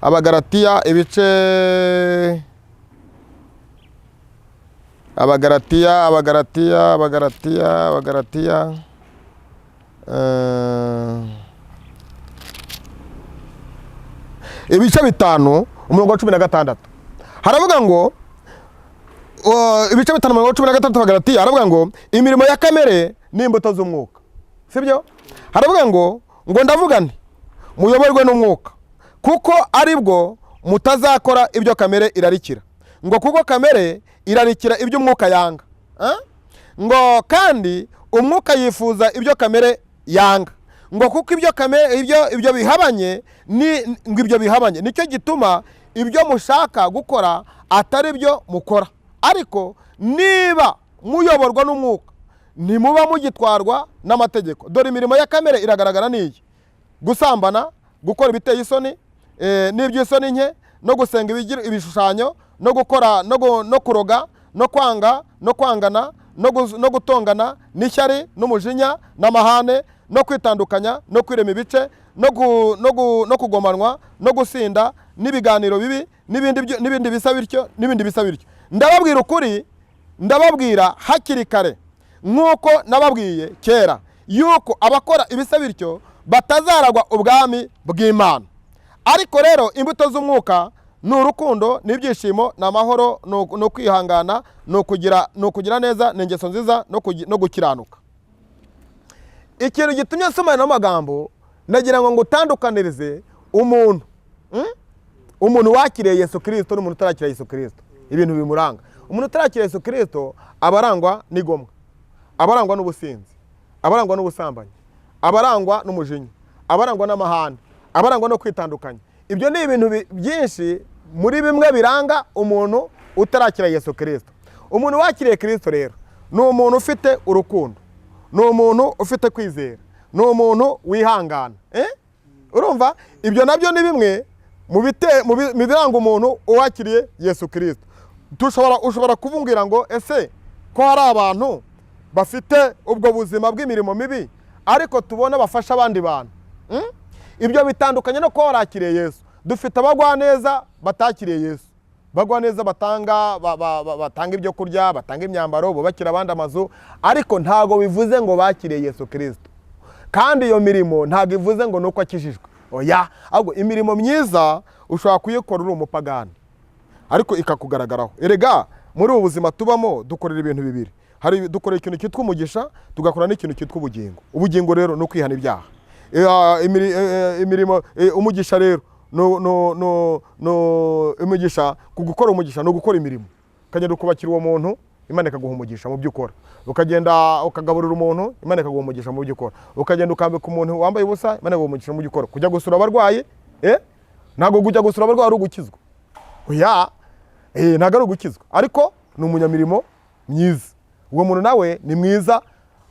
Abagalatiya ibice ibice 5 umurongo wa 16 haravuga ngo ibice 5 umurongo wa 16 Abagalatiya haravuga ngo imirimo ya kamere n'imbuto z'umwuka. Sibyo? Haravuga ngo ndavuga nti muyoborwe n'umwuka, kuko aribwo mutazakora ibyo kamere irarikira. Ngo kuko kamere irarikira ibyo umwuka yanga. Ngo kandi umwuka yifuza ibyo kamere yanga. Ngo kuko ibyo kamere ibyo bihabanye ngo ibyo bihabanye nicyo gituma ibyo mushaka gukora atari byo mukora. Ariko niba muyoborwa n'umwuka ntimuba mugitwarwa n'amategeko. Dore imirimo ya kamere iragaragara n'iyi: gusambana, gukora ibiteye isoni n'iby'isoni nke, no gusenga ibishushanyo, no gukora no kuroga, no kwanga, no kwangana, no gutongana, n'ishyari n'umujinya n'amahane, no kwitandukanya, no kwirema ibice, no kugomanwa, no gusinda, n'ibiganiro bibi, n'ibindi bisa bityo, n'ibindi bisa bityo. Ndababwira ukuri, ndababwira hakiri kare, nk'uko nababwiye kera, yuko abakora ibisa bityo batazaragwa ubwami bw'Imana. Ariko rero imbuto z'umwuka ni urukundo, n'ibyishimo, n'amahoro, no kwihangana, no kugira neza, n'ingeso nziza, no gukiranuka. Ikintu gitumye nsomana n'amagambo, nagira ngo ngutandukanirize umuntu wakiriye Yesu Kristo n'umuntu utarakira Yesu Kristo. Ibintu bimuranga. Umuntu utarakira Yesu Kristo abarangwa n'igomwa, abarangwa n'ubusinzi, abarangwa n'ubusambanyi, abarangwa n'umujinya, abarangwa n'amahane, abarangwa no kwitandukanya. Ibyo ni ibintu byinshi muri bimwe biranga umuntu utarakira Yesu Kristo. Umuntu wakiriye Kristo rero ni umuntu ufite urukundo, ni umuntu ufite kwizera, ni umuntu wihangana. Urumva? Ibyo nabyo ni bimwe mu biranga umuntu uwakiriye Yesu Kristo. Ushobora kuvumbwira ngo ese ko hari abantu bafite ubwo buzima bw'imirimo mibi ariko tubona bafasha abandi bantu. Ibyo bitandukanye no kuba warakiriye Yesu. Dufite abagwaneza batakiriye Yesu, bagwaneza batanga ibyo kurya, batanga imyambaro, bubakira abandi amazu, ariko ntago bivuze ngo bakiriye Yesu Kristo. Kandi iyo mirimo ntago ivuze ngo nuko akijijwe. Oya, ahubwo imirimo myiza ushobora kuyikora uri umupagani ariko ikakugaragaraho. Erega muri ubu buzima tubamo dukorera ibintu bibiri. Dukorera ikintu cyitwa umugisha, tugakora n'ikintu cyitwa ubugingo. Ubugingo rero no kwihana ibyaha. Imirimo umugisha rero umugisha, gukora umugisha no gukora imirimo. Ukagenda ukubakira uwo muntu, Imana ikaguha umugisha mu byo ukora. Ukagenda ukagaburira umuntu, Imana ikaguha umugisha mu byo ukora. Ukagenda ukambika umuntu wambaye ubusa, Imana ikaguha umugisha mu byo ukora. Kujya gusura abarwayi, ntago kujya gusura abarwayi ari ugukizwa. Oya, ntago ari ugukizwa, ariko ni umunyamirimo myiza. Uwo muntu nawe ni mwiza,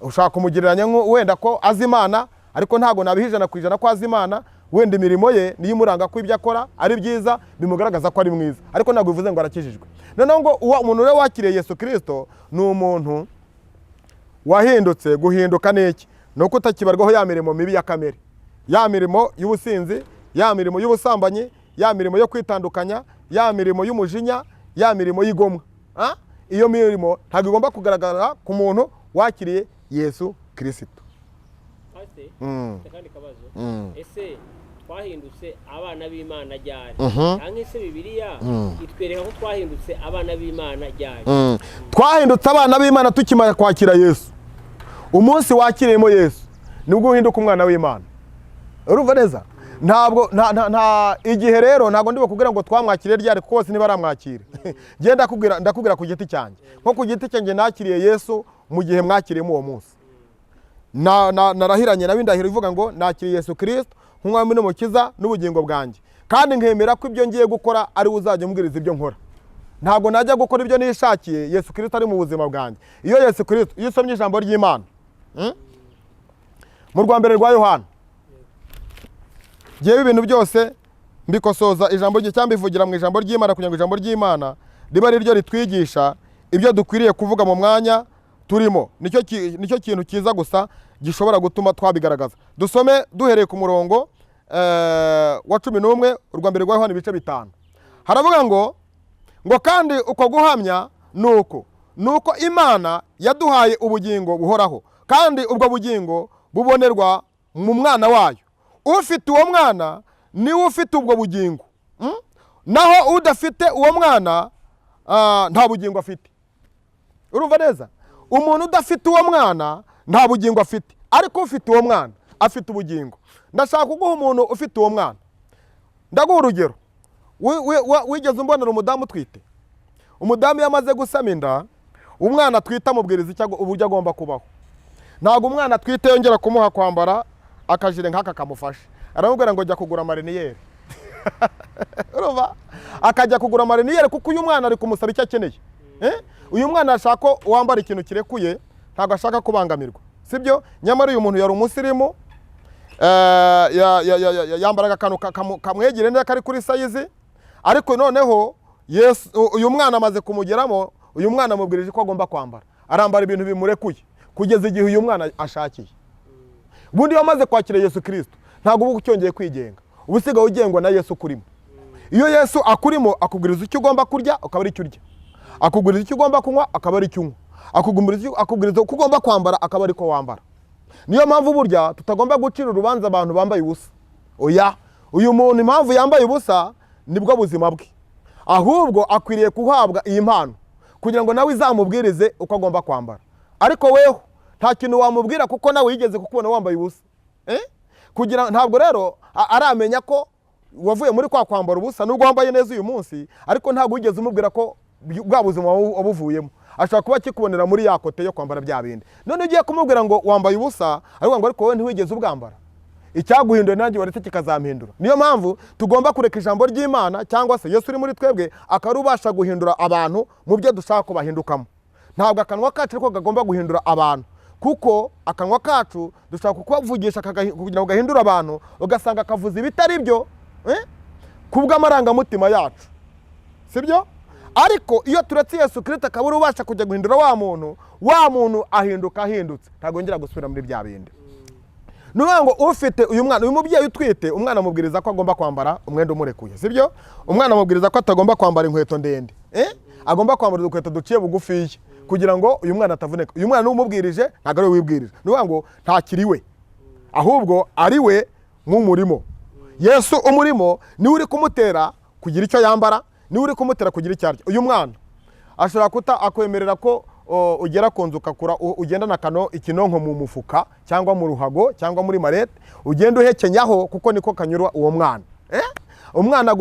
ushaka kumugereranya wenda ko azi Imana, ariko ntago nabihijana ku ijana ko azi Imana. Wenda imirimo ye niyo imuranga ko ibyo akora ari byiza, bimugaragaza ko ari mwiza, ariko ntabwo bivuze ngo arakijijwe. Noneho ngo umuntu rero wakiriye Yesu Kristo ni umuntu wahindutse. Guhinduka n'iki? Ni uko utakibarwaho ya mirimo mibi ya kamere, ya mirimo y'ubusinzi, ya mirimo y'ubusambanyi, ya mirimo yo kwitandukanya, ya mirimo y'umujinya, ya mirimo y'igomwa. Iyo mirimo ntabwo igomba kugaragara ku muntu wakiriye Yesu Kristo. Ese twahindutse abana b'Imana ryari? Cyangwa se Bibiliya itwereka ko twahindutse abana b'Imana ryari? Twahindutse abana b'Imana tukimara kwakira Yesu. Umunsi wakiriyemo Yesu nibwo uhinduka umwana w'Imana. Urumva neza? Nta igihe rero ntago ndibo kugira ngo twamwakire ryari kuko bose nibaramwakire. Genda ndakubwira ku giti cyanjye. Nko ku giti cyanjye nakiriye Yesu mu gihe mwakiriyemo uwo munsi. Narahiranye nawe indahiro ivuga ngo nakiriye Yesu Kristo nk'umwami n'umukiza n'ubugingo bwanjye, kandi nkemera ko ibyo ngiye gukora ari uzajya umbwiriza ibyo nkora. Ntabwo najya gukora ibyo nishakiye, Yesu Kristo ari mu buzima bwanjye. Iyo Yesu Kristo, iyo usomye ijambo ry'Imana mu rwa mbere rwa Yohana, ngewe ibintu byose mbikosoza ijambo rye cyangwa mbivugira mu ijambo ry'Imana kugira ngo ijambo ry'Imana riba ari ryo ritwigisha ibyo dukwiriye kuvuga mu mwanya turimo. Nicyo kintu kiza gusa gishobora gutuma twabigaragaza. Dusome duhereye ku murongo wa 11 urwa mbere rwa Yohana ibice 5. Haravuga ngo kandi uko guhamya nuko Imana yaduhaye ubugingo buhoraho, kandi ubwo bugingo bubonerwa mu mwana wayo. Ufite uwo mwana niwe ufite ubwo bugingo, naho udafite uwo mwana nta bugingo afite. Urumva neza? Umuntu udafite uwo mwana nta bugingo afite, ariko ufite uwo mwana afite ubugingo. Ndashaka kuguha umuntu ufite uwo mwana. Ndaguha urugero. Wigeze umbonera umudamu utwite? Umudamu yamaze gusama inda, umwana atwite amubwiriza icyo uburyo agomba kubaho. Ntabwo umwana atwite yongera kumuha kwambara akajire nk'aka kamufashe. Aramubwira ngo jya kugura mariniyeri. Urumva? Akajya kugura mariniyeri kuko uyu mwana ari kumusaba icyo akeneye. Uyu mwana ashaka ko wambara ikintu kirekuye, ntabwo ashaka kubangamirwa. Sibyo? Nyamara uyu muntu yari umusirimu, yambaraga akantu kamwegere neza kari kuri sayizi, ariko noneho Yesu uyu mwana amaze kumugeramo, uyu mwana amubwirije ko agomba kwambara, arambara ibintu bimurekuye kugeza igihe uyu mwana ashakiye. Ubundi wamaze kwakira Yesu Kristo ntabwo uba ucyongeye kwigenga, uba usigaye ugengwa na Yesu kurimo. Iyo Yesu akurimo akubwiriza icyo ugomba kurya ukaba ari icyo urya, akubwiriza icyo ugomba kunywa akaba ari icyo unywa, akubwiriza uko ugomba kwambara akaba ari ko wambara. Niyo mpamvu burya tutagomba gucira urubanza abantu bambaye ubusa. Oya, uyu muntu impamvu yambaye ubusa nibwo buzima bwe, ahubwo akwiriye kuhabwa iyi mpano kugira ngo nawe izamubwirize uko agomba kwambara. Ariko weho nta kintu wamubwira kuko nawe yigeze kukubona wambaye ubusa, kugira ntabwo rero aramenya ko wavuye muri kwa kwambara ubusa nubwo wambaye neza uyu munsi, ariko ntabwo wigeze umubwira ko bwa buzima wabuvuyemo. Ashobora kuba kikubonera muri ya kote yo kwambara bya bindi. None ugiye kumubwira ngo wambaye ubusa ariko wowe ntiwigeze ubwambara, icyaguhinduye nanjye waretse kikazampindura. Niyo mpamvu tugomba kureka ijambo ry'Imana cyangwa se Yesu uri muri twebwe akarubasha guhindura abantu mu byo dushaka ko bahindukamo. Ntabwo akanwa kacu ariko kagomba guhindura abantu, kuko akanwa kacu dushaka kukuvugisha kugira ngo gahindure abantu, ugasanga kavuza ibitari byo kubw'amarangamutima yacu, sibyo? Ariko iyo turetse Yesu Kristo akabura ubasha kujya guhindura wa muntu ahinduka ahindutse, ntabwo yongera gusubira muri bya bindi. Nuvuga ngo ufite uyu mwana, uyu mubyeyi utwite, umwana amubwiriza ko agomba kwambara umwenda umurekuye, sibyo? Umwana amubwiriza ko atagomba kwambara inkweto ndende, agomba kwambara udukweto duciye bugufiya kugira ngo uyu mwana atavunika. Uyu mwana umubwirije ntabwo ari we wibwirije, nuvuga ngo ntakiriwe, ahubwo ari we nk'umurimo. Yesu umurimo niwe uri kumutera kugira icyo yambara, niwe uri kumutera kugira icyo arya. Uyu mwana ashobora akwemerera ko ugera ku nzu ukakura ugendana ikinonko mu mufuka cyangwa mu ruhago cyangwa muri marete, ugenda uhekenyaho kuko niko kanyurwa uwo mwana. Umwana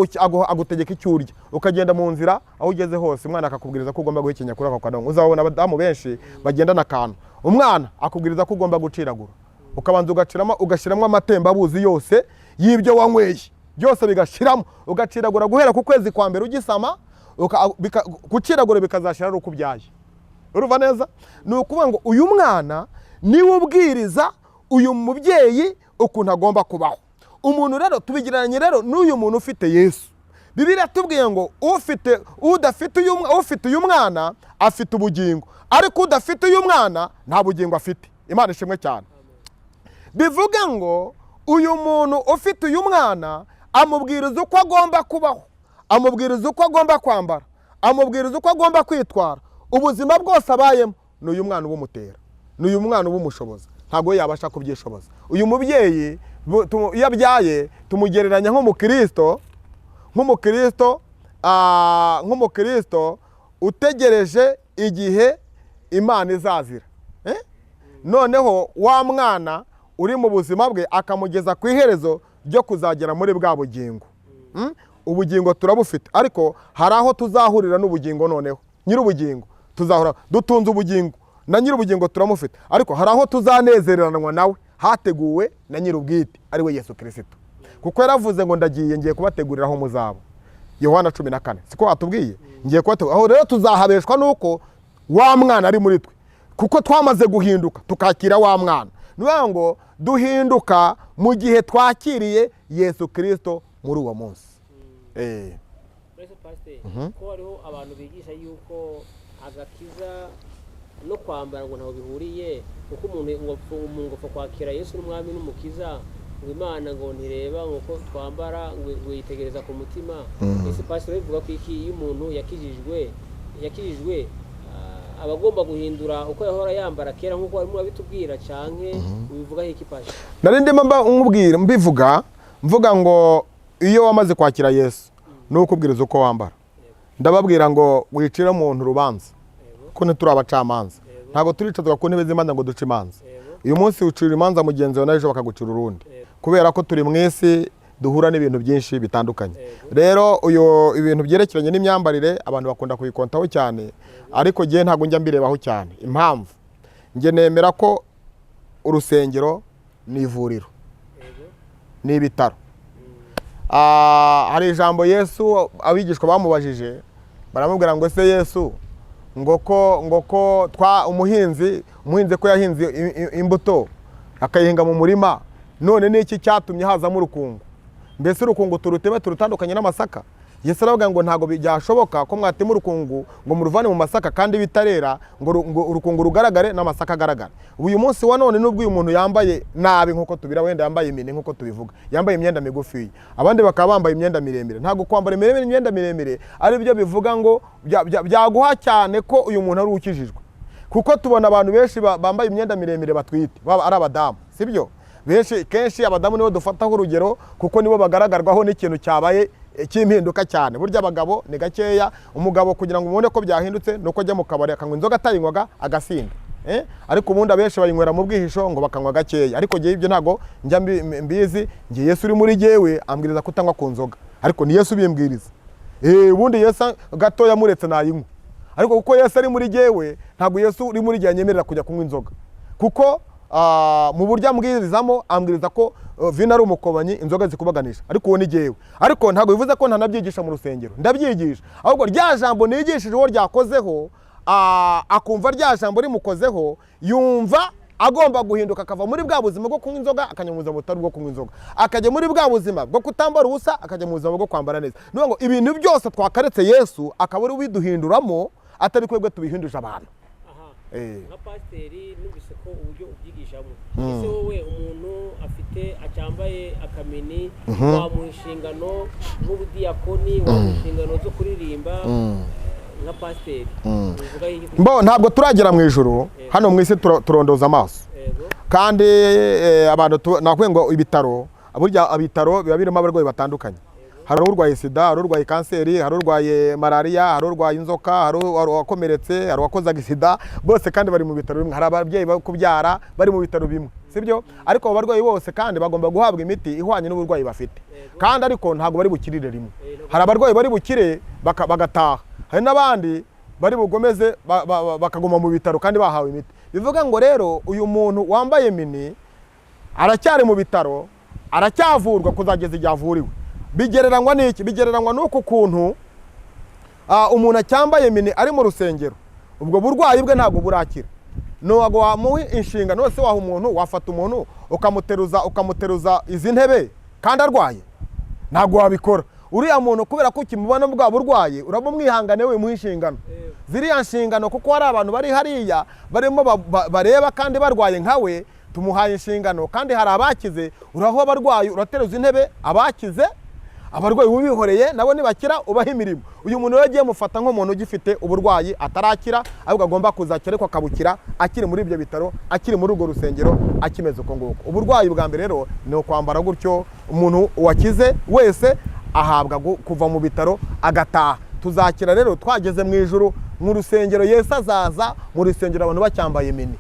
agutegeka icyo urya, ukagenda mu nzira aho ugeze hose umwana akakubwiriza ko ugomba guhekenya kuri ako kanonko. Uzabona abadamu benshi bagendana akantu, umwana akubwiriza ko ugomba guciragura, ukabanza ugashyiramo amatembabuzi yose y'ibyo wanyweye byose bigashiramo, ugaciragura guhera ku kwezi kwa mbere ugisama, guciragura bikazashira ari uko ubyaye. Urumva neza? Ni ukuvuga ngo uyu mwana niwe ubwiriza uyu mubyeyi ukuntu agomba kubaho. Umuntu rero tubigiranye rero n'uyu muntu ufite Yesu. Bibiliya tubwiye ngo ufite uyu mwana afite ubugingo, ariko udafite uyu mwana nta bugingo afite. Imana ishimwe cyane. Bivuga ngo uyu muntu ufite uyu mwana amubwiriza uko agomba kubaho, amubwiriza uko agomba kwambara, amubwiriza uko agomba kwitwara. Ubuzima bwose abayemo ni uyu mwana ubumutera, ni uyu mwana ubumushoboza, ntabwo yabasha kubyishoboza. Uyu mubyeyi iyo abyaye tumugereranya nk'umukristo utegereje igihe Imana izazira. Noneho wa mwana uri mu buzima bwe akamugeza ku iherezo ryo kuzagera muri bwa bugingo. Ubugingo turabufite, ariko hari aho tuzahurira n'ubugingo. Noneho nyir'ubugingo tuzahura dutunze ubugingo na nyir'ubugingo turamufite, ariko hari aho tuzanezereranwa nawe hateguwe na nyir'ubwite ari we Yesu Kristo, kuko yaravuze ngo ngiye kubategurira aho muzaba. Yohana 14 siko watubwiye, ngiye kubategurira aho. Rero tuzahabeshwa nuko wa mwana ari muri twe, kuko twamaze guhinduka tukakira wa mwana. Nuvuga ngo duhinduka mu gihe twakiriye Yesu Kristo muri uwo munsi. Ko hariho abantu bigisha yuko agakiza no kwambara ngo ntaho bihuriye, kuko umuntu ngo kwakira Yesu n'umwami n'umukiza, ngo Imana ngo ntireba nk'uko twambara, ngo yitegereza ku mutima. Ese pastor bivuga ko iyo umuntu yakijijwe aba agomba guhindura uko yahora yambara kera nk'uko barimo babitubwira, canke ubivuga iki pastor? Nari ndimo mvuga ngo iyo wamaze kwakira Yesu nuko ubwiriza uko wambara. Ndababwira ngo wicira umuntu urubanza ko ntituri abacamanza, ntabwo turicazwa ku ntebe z'Imana ngo duce imanza. Uyu munsi ucira imanza mugenzi wawe n'ejo bakagucira urundi, kubera ko turi mwese duhura n'ibintu byinshi bitandukanye. Rero ibintu byerekeranye n'imyambarire abantu bakunda kubikontaho cyane, ariko ngiye ntabwo njya mbirebaho cyane. Impamvu ngiye nemera ko urusengero ni ivuriro, ni ibitaro. Hari ijambo Yesu abigishwa bamubajije, baramubwira ngo ese Yesu ngo ko umuhinzi ko yahinze imbuto akayihinga mu murima, none n'iki cyatumye hazamo urukungu? Mbese urukungu turuteme turutandukanye n'amasaka? Yesu aravuga ngo ntago byashoboka ko mwatema urukungu ngo muruvane mu masaka kandi bitarera ngo urukungu rugaragare n'amasaka agaragara. Uyu munsi wa none nubwo uyu muntu yambaye nabi nkuko tubira, wenda yambaye imini nkuko tubivuga, yambaye imyenda migufi, abandi bakaba bambaye imyenda miremire. Ntago kwambara imyenda miremire ari byo bivuga ngo byaguha cyane ko uyu muntu ari ukijijwe, kuko tubona abantu benshi bambaye imyenda miremire batwite ari abadamu, sibyo? Benshi kenshi abadamu nibo dufataho urugero kuko nibo bagaragarwaho n'ikintu cyabaye cy'impinduka cyane. Burya abagabo ni gakeya, umugabo kugira ngo umubone ko byahindutse nuko ajya mu kabari akanywa inzoga atayinywaga agasinda, ariko ubundi abenshi bayinywera mu bwihisho ngo bakanywa gakeya. Ariko gihe ibyo ntago njya mbizi, ngiye Yesu uri muri jewe ambwiriza kutanywa ku nzoga, ariko ni Yesu bimbwiriza. Ubundi Yesu gatoya muretse nayinywa, ariko kuko Yesu ari muri jewe ntago Yesu uri muri jewe anyemerera kujya kunywa inzoga, kuko mu buryo ambwirizamo ambwiriza ko vino ari umukobanyi, inzoga zikubaganisha, ariko uwo ni jewe. Ariko ntago bivuze ko ntanabyigisha mu rusengero, ndabyigisha, ahubwo rya jambo nigishije uwo ryakozeho akumva rya jambo rimukozeho, yumva agomba guhinduka akava muri bwa buzima bwo kunywa inzoga akajya mu buzima butari bwo kunywa inzoga, akajya muri bwa buzima bwo kutambara ubusa akajya mu buzima bwo kwambara neza. Niyo ngo ibintu byose twakaretse Yesu akaba ari ubiduhinduramo, atari kwebwe tubihinduje abantu. Nka pasiteri numvise ko uburyo ubyigishamo, ese wowe umuntu afite acyambaye akamini, wamuha inshingano nk'ubudiyakoni, wamuha inshingano zo kuririmba nka pasiteri, ntabwo turagera mu ijuru, hano mu isi turondoza amaso, kandi abantu nakubwiye ngo ibitaro, burya ibitaro biba birimo abarwayi batandukanye. Hari urwaye sida, hari urwaye kanseri, hari urwaye malaria, hari urwaye inzoka, hari uwakomeretse, hari uwakoze agisida, bose kandi bari mu bitaro bimwe. Hari ababyeyi bari kubyara bari mu bitaro bimwe, sibyo? Ariko abo barwayi bose kandi bagomba guhabwa imiti ihwanye n'uburwayi bafite, kandi ariko ntabwo bari bukirire rimwe. Hari abarwayi bari bukire bagataha, hari n'abandi bari bugomeze bakaguma mu bitaro kandi bahawe imiti. Bivuga ngo rero uyu muntu wambaye mini aracyari mu bitaro, aracyavurwa kuzageza igihe avuriwe. Bigereranywa n'iki? Bigereranywa n'uko kuntu umuntu acyambaye mini ari mu rusengero, ubwo burwayi bwe ntabwo burakira. Ntabwo wamuha inshingano se, waha umuntu, wafata umuntu ukamuteruza izi ntebe kandi arwaye, ntabwo wabikora. Uriya muntu kubera ko ukimubona bwa burwayi urabumwihangane we muha inshingano. Ziriya nshingano kuko hari abantu bari hariya barimo bareba kandi barwaye nkawe, tumuhaye inshingano. Kandi hari abakize, uraho abarwayi urateruza intebe, abakize abarwayi ubihoreye nabo nibakira ubaha imirimo. Uyu muntu rero agiye mufata nk'umuntu ugifite uburwayi atarakira, ahubwo agomba kuzakira ariko akabukira akiri muri ibyo bitaro, akiri muri urwo rusengero, akimeze uko nguko. Uburwayi bwa mbere rero ni ukwambara gutyo. Umuntu wakize wese ahabwa kuva mu bitaro agataha. Tuzakira rero twageze mu ijuru, mu rusengero. Yesu azaza mu rusengero abantu bacyambaye mini,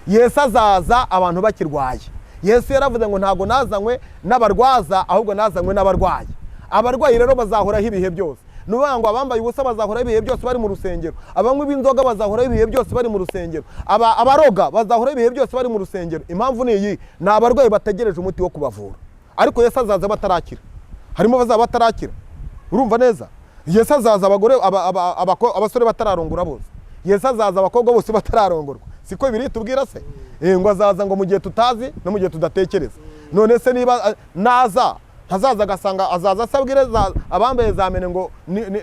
Yesu azaza abantu bakirwaye. Yesu yaravuze ngo ntabwo nazanywe n'abarwaza, ahubwo nazanywe n'abarwayi. Abarwayi rero bazahoraho ibihe byose. Nuvuga ngo abambaye ubusa bazahoraho ibihe byose bari mu rusengero, abanywi b'inzoga bazahoraho ibihe byose bari mu rusengero, abaroga bazahoraho ibihe byose bari mu rusengero. Impamvu ni iyi, ni abarwayi bategereje umuti wo kubavura. Ariko Yesu azaza batarakira, harimo bazaba batarakira. Urumva neza? Yesu azaza abasore batararongora bose, Yesu azaza abakobwa bose batararongorwa. Siko biri tubwira se? Ngo azaza ngo mu gihe tutazi no mu gihe tudatekereza. None se niba naza ntazaza agasanga azaza asabwire abambaye zamene ngo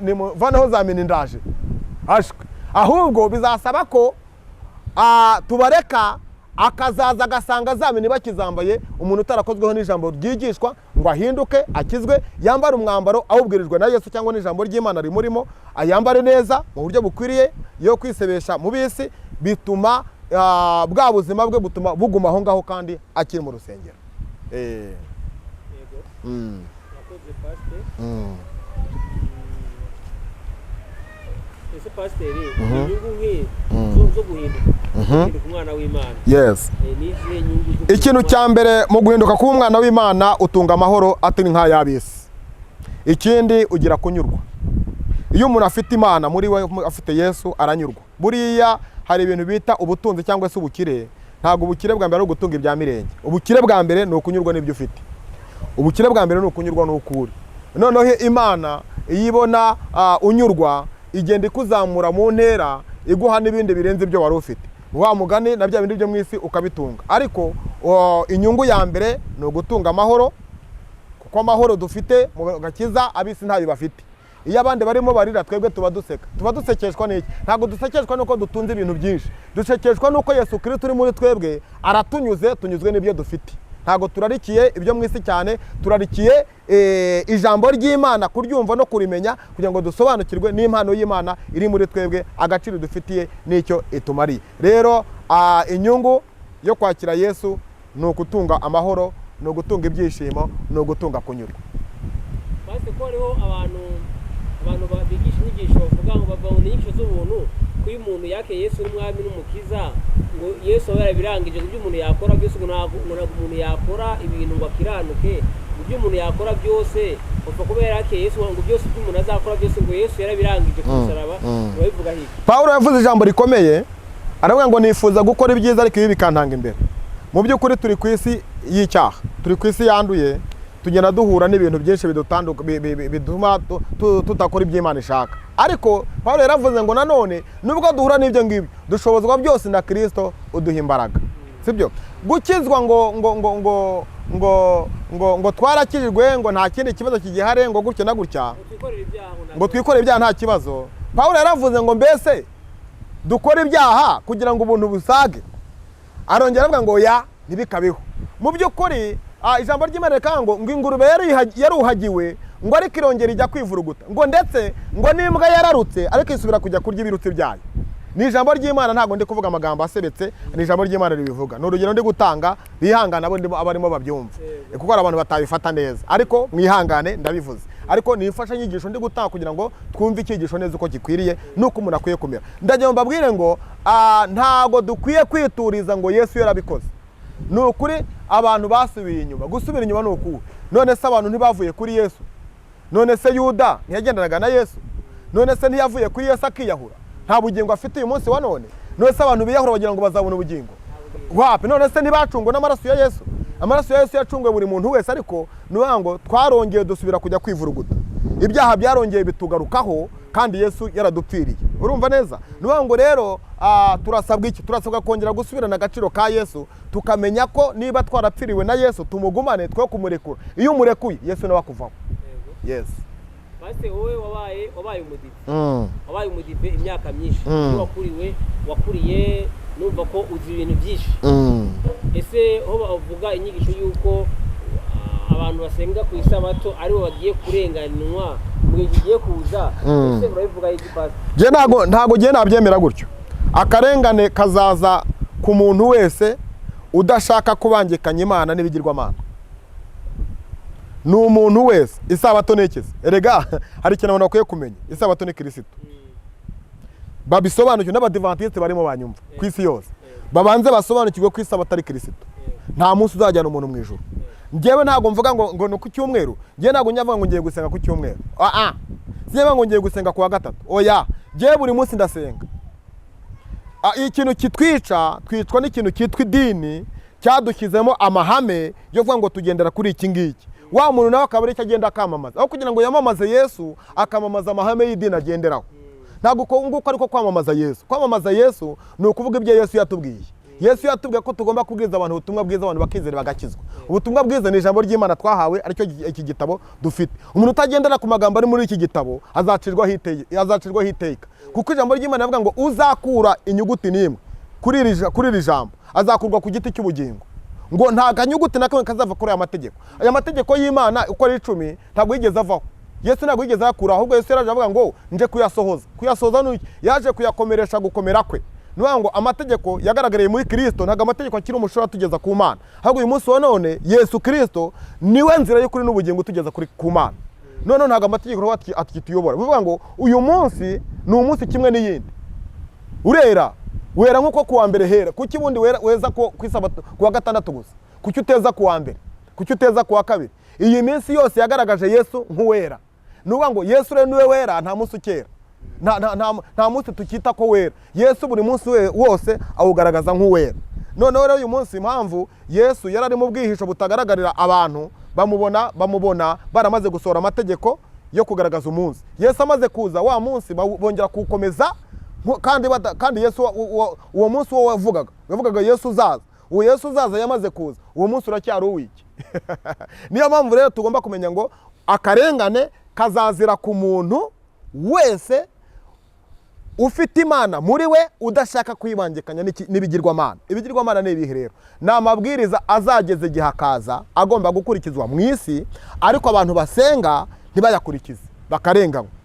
nimuvaneho zamene ndaje, ashwe. Ahubwo bizasaba ko tubareka, akazaza agasanga zamene bakizambaye, umuntu utarakozweho n'ijambo ryigishwa ngo ahinduke akizwe, yambara umwambaro awubwirijwe na Yesu cyangwa n'ijambo ry'Imana rimurimo, ayambare neza mu buryo bukwiriye, yo kwisebesha mu bisi, bituma bwa buzima bwe butuma buguma aho ngaho kandi akiri mu rusengero. Ese pasiteri, inyungu nk'iyi zo guhinduka umwana w'Imana. Yes. Ikintu cya mbere mu guhinduka kuba umwana w'Imana, utunga amahoro atari nk'ay'ab'isi. Ikindi ugira kunyurwa. Iyo umuntu afite Imana muri we, afite Yesu, aranyurwa. Buriya hari ibintu bita ubutunzi cyangwa se ubukire. Ntabwo ubukire bwa mbere ari ugutunga ibya mirenge. Ubukire bwa mbere ni ukunyurwa n'ibyo ufite. Ubukire bwa mbere ni ukunyurwa n'ukuri. Noneho Imana iyibona unyurwa, igenda ikuzamura mu ntera, iguha n'ibindi birenze ibyo wari ufite. wa mugani na bya bindi byo mu isi ukabitunga. Ariko inyungu ya mbere ni ugutunga amahoro, kuko amahoro dufite mu gakiza abisi ntayo bafite. Iyo abandi barimo barira twebwe tuba dusekeshwa n'iki? Ntabwo dusekeshwa nuko dutunze ibintu byinshi, dusekeshwa nuko Yesu Kristo uri muri twebwe tunyuzwe n'ibyo dufite. Ntabwo turarikiye ibyo mu isi cyane, turarikiye ijambo ry'Imana, kuryumva no kurimenya, kugira ngo dusobanukirwe n'impano y'Imana iri muri twebwe, agaciro dufitiye n'icyo itumariye. Rero inyungu yo kwakira Yesu ni ugutunga amahoro, ni ugutunga ibyishimo, ni ugutunga kunyurwa. Basi ko hariho abantu bigisha inyigisho bavuga ngo bava mu nyigisho z'ubuntu, ko iyo umuntu yakeye Yesu n'umwami n'umukiza, ngo Yesu aba yarabirangije ibyo umuntu yakora byose, ngo ntabwo umuntu yakora ibintu ngo akiranuke, ibyo umuntu yakora byose upfa kuba yarakeye Yesu, ngo byose ibyo umuntu azakora byose ngo Yesu yarabirangije ku musaraba. Babivuga hiki Pawulo yavuze ijambo rikomeye, aravuga ngo nifuza gukora ibyiza ariko ibi bikantanga imbere. Mu by'ukuri turi ku isi y'icyaha, turi ku isi yanduye, tugenda duhura n'ibintu byinshi bituma tutakora ibyo Imana ishaka. Ariko Pawulo yaravuze ngo nanone nubwo duhura n'ibyo ngibyo, dushobozwa byose na Kristo uduha imbaraga. Sibyo gukizwa ngo twarakijwe, ngo nta kindi kibazo kigihare, ngo gutya na gutya, ngo twikorere ibyaha nta kibazo. Pawulo yaravuze ngo mbese dukora ibyaha kugira ngo ubuntu busage. Arongera avuga ngo ya ntibikabeho. Mu by'ukuri ijambo ry'Imana rikanga ngo ingurube yaruhagiwe, ngo ariko irongera ijya kwivuruguta, ngo ndetse ngo n'imbwa yararutse ariko isubira kujya kurya ibirutsi byayo. Ni ijambo ry'Imana, ntabwo ndi kuvuga amagambo asebetse, ni ijambo ry'Imana ribivuga. Ni urugero ndi gutanga, bihangana abarimo babyumva, kuko hari abantu batabifata neza, ariko mwihangane ndabivuze. Ariko ni imfashanyigisho ndi gutanga kugira ngo twumve icyigisho neza uko gikwiriye nuko umuntu akwiye kumera. Ndagira mbabwire ngo ntago dukwiye kwituriza ngo Yesu yarabikoze. Ni ukuri abantu basubiye inyuma. Gusubira inyuma ni ukuwe. None se abantu ntibavuye kuri Yesu? None se Yuda ntiyagendanaga na Yesu? None se ntiyavuye kuri Yesu akiyahura? Nta bugingo afite uyu munsi wa none? None se abantu biyahura bagira ngo bazabona ubugingo? Wapi? None se ntibacungwe n'amaraso ya Yesu? Amaraso ya Yesu yacungwe buri muntu wese, ariko nuvuga ngo twarongeye dusubira kujya kwivuruguta. Ibyaha byarongeye bitugarukaho kandi Yesu yaradupfiriye. Urumva neza? Nuvuga ngo rero turasabwa iki? Turasabwa kongera gusubirana agaciro ka Yesu, tukamenya ko niba twarapfiriwe na Yesu tumugumane, twe kumurekura. Iyo umurekuye Yesu nawe akuvaho. Yes. Basi wowe wabaye umudive. Wabaye umudive imyaka myinshi. Wakuriye numva ko uzi ibintu byinshi. Ese ho bavuga inyigisho yuko abantu basenga ku isabato ari bo bagiye kurenganwa mu gihe kuza, ese murabivuga iki pasi? Je ntago nabyemera gutyo. Akarengane kazaza ku muntu wese udashaka kubangikanya Imana n'ibigirwamana. Ni umuntu wese. Isabato nekize, erega hari ikintu abantu bakwiye kumenya. Isabato ni Kristo. Babisobanukirwe n'abadivantiste barimo banyumva ku isi yose. Babanze basobanukirwe ko isabato ari Kristo. Nta munsi uzajyana umuntu mu ijuru. Ngewe ntago mvuga ngo no ku cyumweru, ngewe ntago nyavuga ngo ngiye gusenga ku cyumweru. Ngewe ngo ngiye gusenga ku wa gatatu. Oya, ngewe buri munsi ndasenga. Ikintu kitwica, twicwa n'ikintu kitwa idini, cyadushyizemo amahame yo kuvuga ngo tugendera kuri iki ngiki. Wa muntu nawe akaba ari cyo agenda akamamaza, aho kugira ngo yamamaze Yesu akamamaza amahame y'idini agenderaho. Ntabwo nguko ariko kwamamaza Yesu. Kwamamaza Yesu ni ukuvuga ibyo Yesu yatubwiye. Yesu yatubwiye ko tugomba kubwiriza abantu ubutumwa bwiza, abantu bakizera bagakizwa. Ubutumwa bwiza ni ijambo ry'Imana twahawe, aricyo iki gitabo dufite. Umuntu utagendera ku magambo ari muri iki gitabo azacirwaho iteka, kuko ijambo ry'Imana rivuga ngo uzakura inyuguti n'imwe kuri iri jambo azakurwa ku giti cy'ubugingo. Ngo nta kanyuguti na kamwe kazava kuri aya mategeko. Aya mategeko y'Imana uko ari 10 ntabwo yigeze avaho. Yesu ntabwo yigeze akura, ahubwo Yesu yaraje avuga ngo nje kuyasohoza n'iki, yaje kuyakomeresha gukomera kwe. Nuvuga ngo amategeko yagaragariye muri Kristo, ntabwo amategeko akiri umushora tugeza ku Mana. Ahubwo uyu munsi wa none Yesu Kristo niwe nzira y'ukuri n'ubugingo tugeza ku Mana. None ntabwo amategeko atuyobora. Bivuga ngo uyu munsi ni umunsi kimwe n'iyindi. Wera nkuko kuwa mbere hera. Kuki bundi weza ku isabato kuwa gatandatu gusa? Kuki uteza kuwa mbere? Kuki uteza kuwa kabiri? Iyi minsi yose yagaragaje Yesu nk'uwera. Nuvuga ngo Yesu rero niwe wera, nta munsi ukera. Nta munsi tukita ko wera. Yesu buri munsi wose awugaragaza nk'uwera. Noneho rero uyu munsi impamvu Yesu yarari mu bwihisho butagaragarira abantu, bamubona baramaze gusohora amategeko yo kugaragaza umunsi. Yesu amaze kuza wa munsi bongera kukomeza kandi Yesu uwo munsi wo wavugaga Yesu uzaza. Uwo Yesu uzaza yamaze kuza, uwo munsi uracyari uwiki. Niyo mpamvu rero tugomba kumenya ngo akarengane kazazira ku muntu wese ufite Imana muri we udashaka kwibangikanya n'ibigirwamana. Ibigirwamana ni ibihe rero? Ni amabwiriza azageze igihe akaza agomba gukurikizwa mu isi, ariko abantu basenga ntibayakurikize,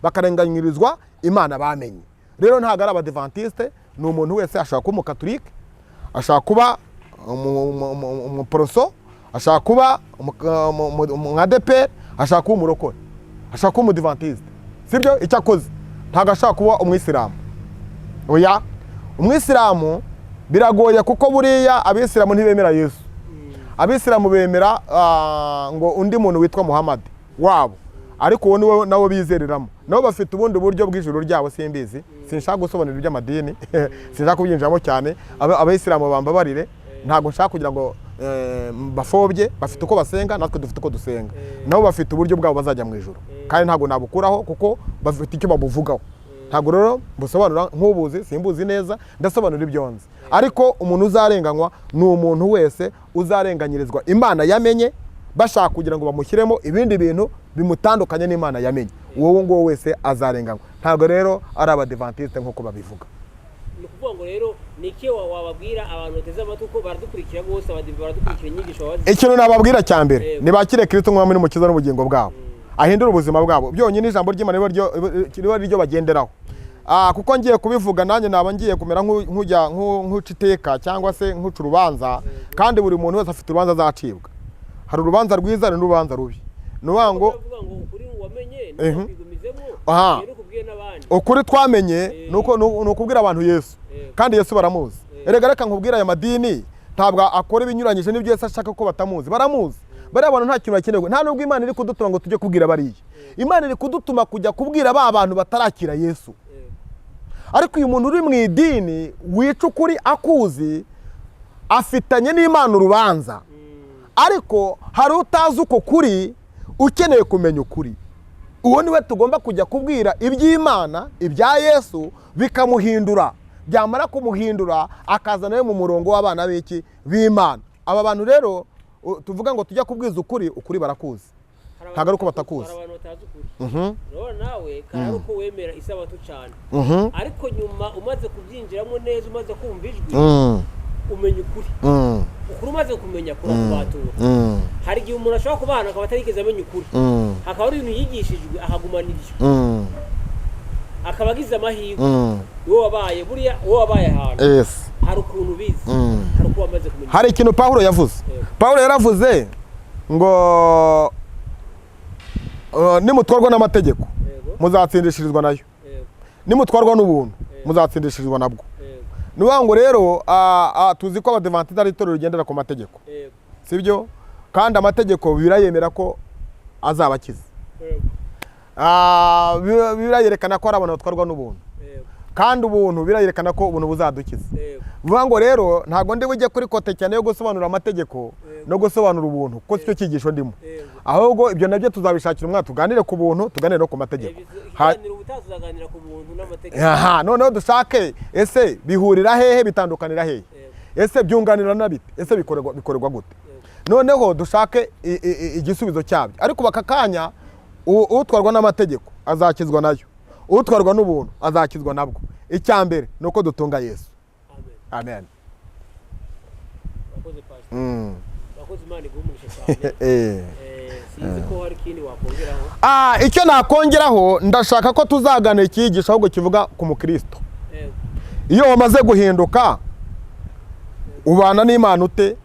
bakarenganyirizwa Imana bamenye. Rero ntabwo ari Abadivantiste, ni umuntu wese ashaka kuba umukatolike, ashaka kuba umuporoso, ashaka kuba umwadeperi, ashaka kuba umurokore, ashaka kuba umudivantiste. Sibyo? Icyo akoze ntabwo ashaka kuba umwisilamu. Oya, umwisilamu biragoye kuko buriya abisilamu ntibemera Yesu. Abisilamu bemera ngo undi muntu witwa Muhammad wabo, ariko uwo niwe nabo bizereramo. Nabo bafite ubundi buryo bw'ijuru ryabo simbizi, sinshaka gusobanura iby'amadini, sinshaka kubyinjiramo cyane. Abisilamu bambabarire, ntabwo nshaka kugira ngo bafobye, bafite uko basenga, natwe dufite uko dusenga. Nabo bafite uburyo bwabo bazajya mu ijuru, kandi ntabwo nabukuraho kuko bafite icyo babuvugaho. Ntabwo rero busobanura nk'ubuzi, simbuzi neza, ndasobanura ibyonze. Ariko umuntu uzarenganywa ni umuntu wese uzarenganyirizwa Imana yamenye, bashaka kugira ngo bamushyiremo ibindi bintu bimutandukanye n'Imana yamenye. Uwo ngo wese azarenganywa. Ntabwo rero ari Abadivantiste nk'uko babivuga. Ni ukuvuga ngo rero ni iki wababwira abantu bateze amatwi ko baradukurikira bose, baradukurikira inyigisho wabazi? Ikintu nababwira cya mbere ni bakire Kristo nk'umwami n'umukiza n'ubugingo bwabo, ahindura ubuzima bwabo. Byonyine ijambo ry'Imana riba ryo bagenderaho. Kuko ngiye kubivuga nanjye naba ngiye kumera nk'uca iteka cyangwa se nk'uca urubanza, kandi buri muntu wese afite urubanza azacibwa. Hari urubanza rwiza n'urubanza rubi. Nubango ukuri twamenye nuko kubwira abantu Yesu, kandi Yesu baramuzi. Erega reka nkubwira aya madini ntabwo akora ibinyuranyije n'ibyo Yesu ashaka ko batamuzi. Baramuzi. Bari abantu nta kintu bakenewe. Nta nubwo Imana iri kudutuma ngo tujye kubwira bariye. Imana iri kudutuma kujya kubwira ba bantu batarakira Yesu. Ariko uyu muntu uri mu idini wica ukuri akuzi, afitanye n'Imana urubanza. Ariko hari utazi uko kuri, ukeneye kumenya ukuri. Uwo niwe tugomba kujya kubwira iby'Imana, ibya Yesu, bikamuhindura. Byamara kumuhindura akaza nawe mu murongo w'abana b'iki b'Imana. Aba bantu rero tuvuga ngo tujya kubwiza ukuri, ukuri barakuzi. Ntabwo ari uko batakuzi. Hari abantu batazi ukuri. Rero nawe kandi uko wemera isabato cyane. Ariko nyuma umaze kubyinjiramo neza, umaze kumva ijwi, umenya ukuri. Ukuri umaze kumenya kurakubatura. Hari igihe umuntu ashobora kubana akaba atarigeze amenya ukuri, hakaba ari ibintu yigishijwe akagumana ibyo, akaba agize amahirwe. Wowe wabaye buriya, wowe wabaye ahantu, hari ukuntu ubizi, hari uko wamaze kumenya. Hari ikintu Pawulo yavuze. Pawulo yaravuze ngo nimutwarwa n'amategeko muzatsindishirizwa nayo, nimutwarwa n'ubuntu muzatsindishirizwa nabwo. Nuvuga ngo rero tuzi ko Abadivantiste ari itorero rigendera ku mategeko, sibyo? Kandi amategeko birayemera ko azabakiza. Birayerekana ko ari abantu batwarwa n'ubuntu, kandi ubuntu birayerekana ko ubuntu buzadukiza. Nuvuga ngo rero ntabwo ndi bujye kuri kote cyane yo gusobanura amategeko no gusobanura ubuntu, kuko cyo cyigisho ndimo. Ahubwo ibyo nabyo tuzabishakira umwanya, tuganire ku buntu, tuganire no ku mategeko. Tuzaganira ku buntu n'amategeko. Noneho dushake ese bihurira hehe, bitandukanira hehe, ese byunganirana bite, ese bikorerwa gute. Noneho dushake igisubizo cyabyo. Ariko bakakanya utwarwa n'amategeko azakizwa nayo, utwarwa n'ubuntu azakizwa nabwo. Icyambere nuko dutunga Yesu. Amen. Wakoze Imana igumurisha cyane. Sinzi ko hari ikindi wakongeraho. Icyo nakongeraho, ndashaka ko tuzagana ikigisho ahubwo kivuga ku mukristo. Iyo wamaze guhinduka ubana n'Imana ute,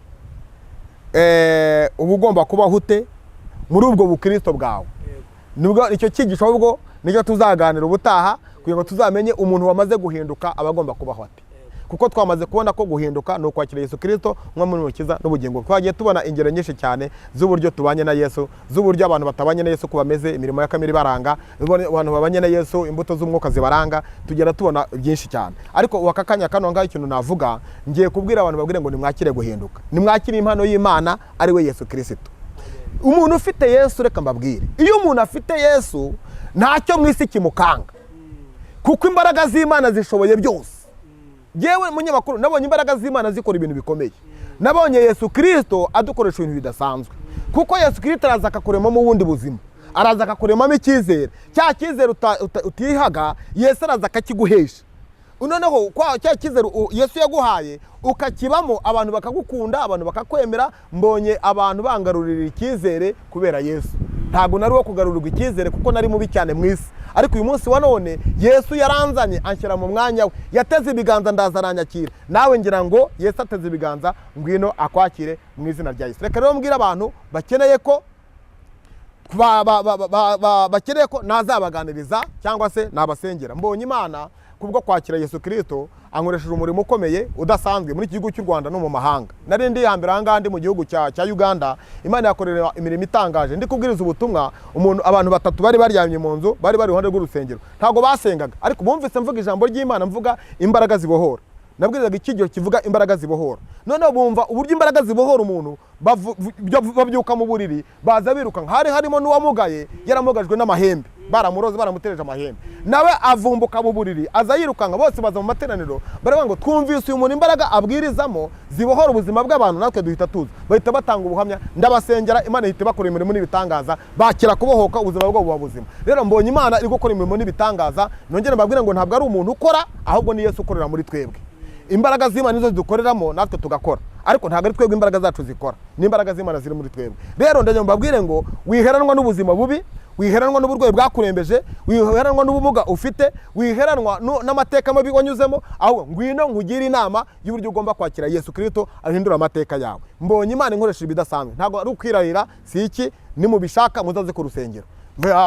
uba ugomba kubaho ute muri ubwo bukristo bwawe. Nubwo icyo kigisho ahubwo nicyo tuzaganira ubutaha, kugira ngo tuzamenye umuntu wamaze guhinduka abagomba kubaho ate. Kuko twamaze kubona ko guhinduka no kwakira Yesu Kristo nk'umwami n'umukiza n'ubugingo. Twagiye tubona ingero nyinshi cyane z'uburyo tubanye na Yesu, z'uburyo abantu batabanye na Yesu kubameze, imirimo ya kamere baranga, abantu babanye na Yesu, imbuto z'umwuka zibaranga, tugera tubona byinshi cyane. Ariko wakakanya kano ngaho ikintu navuga, ngiye kubwira abantu babwire ngo nimwakire guhinduka, nimwakire impano y'Imana ari we Yesu Kristo. Umuntu ufite Yesu, reka mbabwire, iyo umuntu afite Yesu ntacyo mwisi kimukanga. kuko imbaraga z'Imana zishoboye byose. Yewe munyamakuru nabonye imbaraga z'Imana zikora ibintu bikomeye. Nabonye Yesu Kristo adukoresha ibintu bidasanzwe, kuko Yesu Kristo araza akakuremamo ubundi buzima, araza akakuremamo icyizere, cya cyizere utihaga Yesu araza akakiguhesha. Noneho kwa cya cyizere Yesu yaguhaye ukakibamo, abantu bakagukunda, abantu bakakwemera. Mbonye abantu bangarurira icyizere kubera Yesu. Ntago nari wo kugarurirwa icyizere kuko nari mubi cyane mu isi, ariko uyu munsi wa none Yesu yaranzanye anshyira mu mwanya we, yateze ibiganza ndaza aranyakira. Nawe ngira ngo Yesu ateze ibiganza, ngwino akwakire mu izina rya Yesu. Reka rero mbwira abantu bakeneye ko bakeneye ko nazabaganiriza cyangwa se nabasengera. Mbonye Imana kubwo kwakira Yesu Kristo ankoresheje umurimo ukomeye udasanzwe muri iki gihugu cy'u Rwanda no mu mahanga. Nari ndi hambere aha ndi mu gihugu cya Uganda, Imana yakorera imirimo itangaje. Ndi kubwiriza ubutumwa, abantu batatu bari baryamye mu nzu, bari iruhande rw'urusengero, ntago basengaga, ariko bumvise mvuga ijambo ry'Imana, mvuga imbaraga zibohora. Nabwirizaga ikigero kivuga imbaraga zibohora. Noneho bumva uburyo imbaraga zibohora umuntu, babyuka mu buriri baza biruka. Hari harimo n'uwamugaye, yaramugajwe n'amahembe, baramuroze baramutereje amahembe, nawe avumbuka mu buriri aza yirukanka. Bose baza mu materaniro baravuga ngo twumvise uyu muntu imbaraga abwirizamo zibohora ubuzima bw'abantu, natwe duhita tuza. Bahita batanga ubuhamya, ndabasengera, Imana ihita bakora imirimo n'ibitangaza, bakira kubohoka, ubuzima bwabo buba buzima. Rero mbonye Imana iri gukora imirimo n'ibitangaza. Nongere mbabwire ngo ntabwo ari umuntu ukora, ahubwo ni Yesu ukorera muri twebwe. Imbaraga z'Imana nizo dukoreramo, natwe tugakora, ariko ntabwo ari twebwe imbaraga zacu zikora, ni imbaraga z'Imana ziri muri twebwe. Rero ndagira mbabwire ngo wiheranwa n'ubuzima bubi, wiheranwa n'uburwayi bwakurembeje, wiheranwa n'ubumuga ufite, wiheranwa n'amateka mabi wanyuzemo, ahubwo ngwino nkugire inama y'uburyo ugomba kwakira Yesu Kristo ahindura amateka yawe. Mbonye Imana inkoresha ibidasanzwe, ntabwo ari ukwirarira, si iki, ni mubishaka muzaze ku rusengero.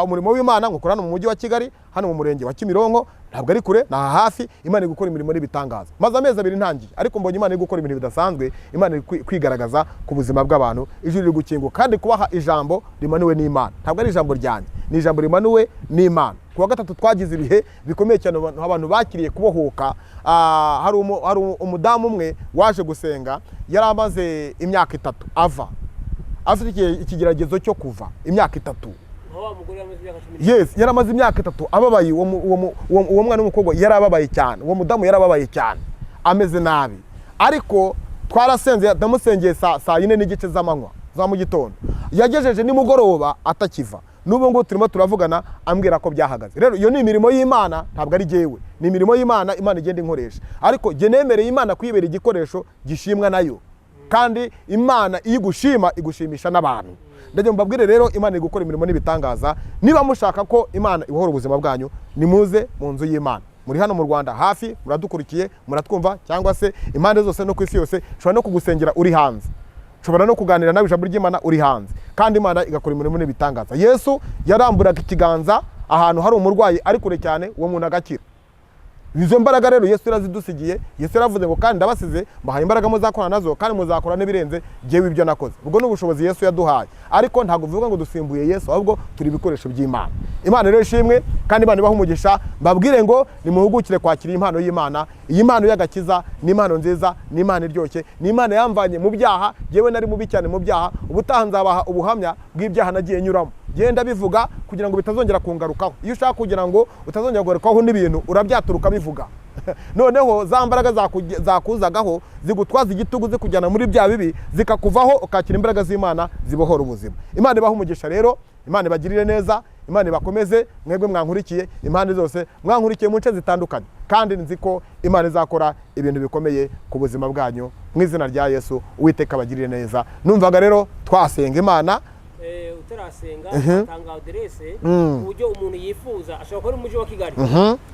Umurimo w'Imana ngukorana mu mujyi wa Kigali, hano mu murenge wa Kimironko, ntabwo ari kure, na hafi. Imana iri gukora imirimo n'ibitangaza. Maze amezi 2 ntangiye, ariko mbonye Imana iri gukora ibintu bidasanzwe. Imana iri kwigaragaza ku buzima bw'abantu, ijuru riri gukinguka, kandi kubaha ijambo rimanuwe n'Imana. Ntabwo ari ijambo ryanjye, ni ijambo rimanuwe n'Imana. Kuwa gatatu twagize ibihe bikomeye cyane, abantu bakiriye kubohoka. Hari umudamu umwe waje gusenga, yari amaze imyaka 3 afite ikigeragezo cyo kuva imyaka 3. Yes, yaramaze imyaka 3 ababaye. Uwo mwana w'umukobwa yarababaye cyane, uwo mudamu yarababaye cyane, ameze nabi. Ariko twarasenze, ndamusengeye saa 4 n'igice z'amanywa za mu gitondo, yagejeje nimugoroba atakiva. N'ubu ngo turimo turavugana, ambwira ko byahagaze. Rero iyo ni imirimo y'Imana, ntabwo ari jewe, ni imirimo y'Imana. Imana igenda inkoresha, ariko je nemereye Imana kwibera igikoresho gishimwa nayo, kandi Imana igushima igushimisha n'abantu. Ndagira mbabwire rero, Imana iri gukora imirimo n'ibitangaza. Niba mushaka ko Imana ibohora ubuzima bwanyu, nimuze mu nzu y'Imana. Muri hano mu Rwanda hafi, muradukurikiye, muratwumva, cyangwa se impande zose no ku isi yose. Ushobora no kugusengera uri hanze, ushobora no kuganira nawe ijambo ry'Imana uri hanze, kandi Imana igakora imirimo n'ibitangaza. Yesu yaramburaga ikiganza ahantu hari umurwayi ari kure cyane, uwo muntu agakira. Izo mbaraga rero Yesu yarazidusigiye. Yesu yaravuze ngo kandi ndabasize mbahaye imbaraga muzakora nazo, kandi muzakora n'ibirenze jewe ibyo nakoze. Ubwo n'ubushobozi Yesu yaduhaye, ariko ntabwo bivuga ngo dusimbuye Yesu, ahubwo turi ibikoresho by'Imana. Imana rero ishimwe, kandi Imana ibaha umugisha. Mbabwire ngo nimuhugukire kwakira impano y'Imana. Iyi mpano y'agakiza ni impano nziza, ni impano iryoshye, ni impano yamvanye mu byaha. Jewe nari mubi cyane mu byaha, ubutaha nzabaha ubuhamya bw'ibyaha nagiye nyuramo. Genda bivuga kugira ngo bitazongera kungarukaho. Iyo ushaka kugira ngo utazongera kugarukaho n'ibintu, urabyaturuka bivuga. Noneho za mbaraga zakuzagaho zigutwaza igitugu, zikujyana muri bya bibi, zikakuvaho, ukakira imbaraga z'Imana zibohora ubuzima. Imana ibaha umugisha rero, Imana ibagirire neza, Imana ibakomeze. Mwebwe mwankurikiye impande zose, mwankurikiye mu nce zitandukanye, kandi nzi ko Imana izakora ibintu bikomeye ku buzima bwanyu mu izina rya Yesu. Uwiteka abagirire neza. Numvaga rero twasenga Imana. Utarasenga atanga adresse uburyo umuntu yifuza. Ashobora kuba ari umujyi wa Kigali,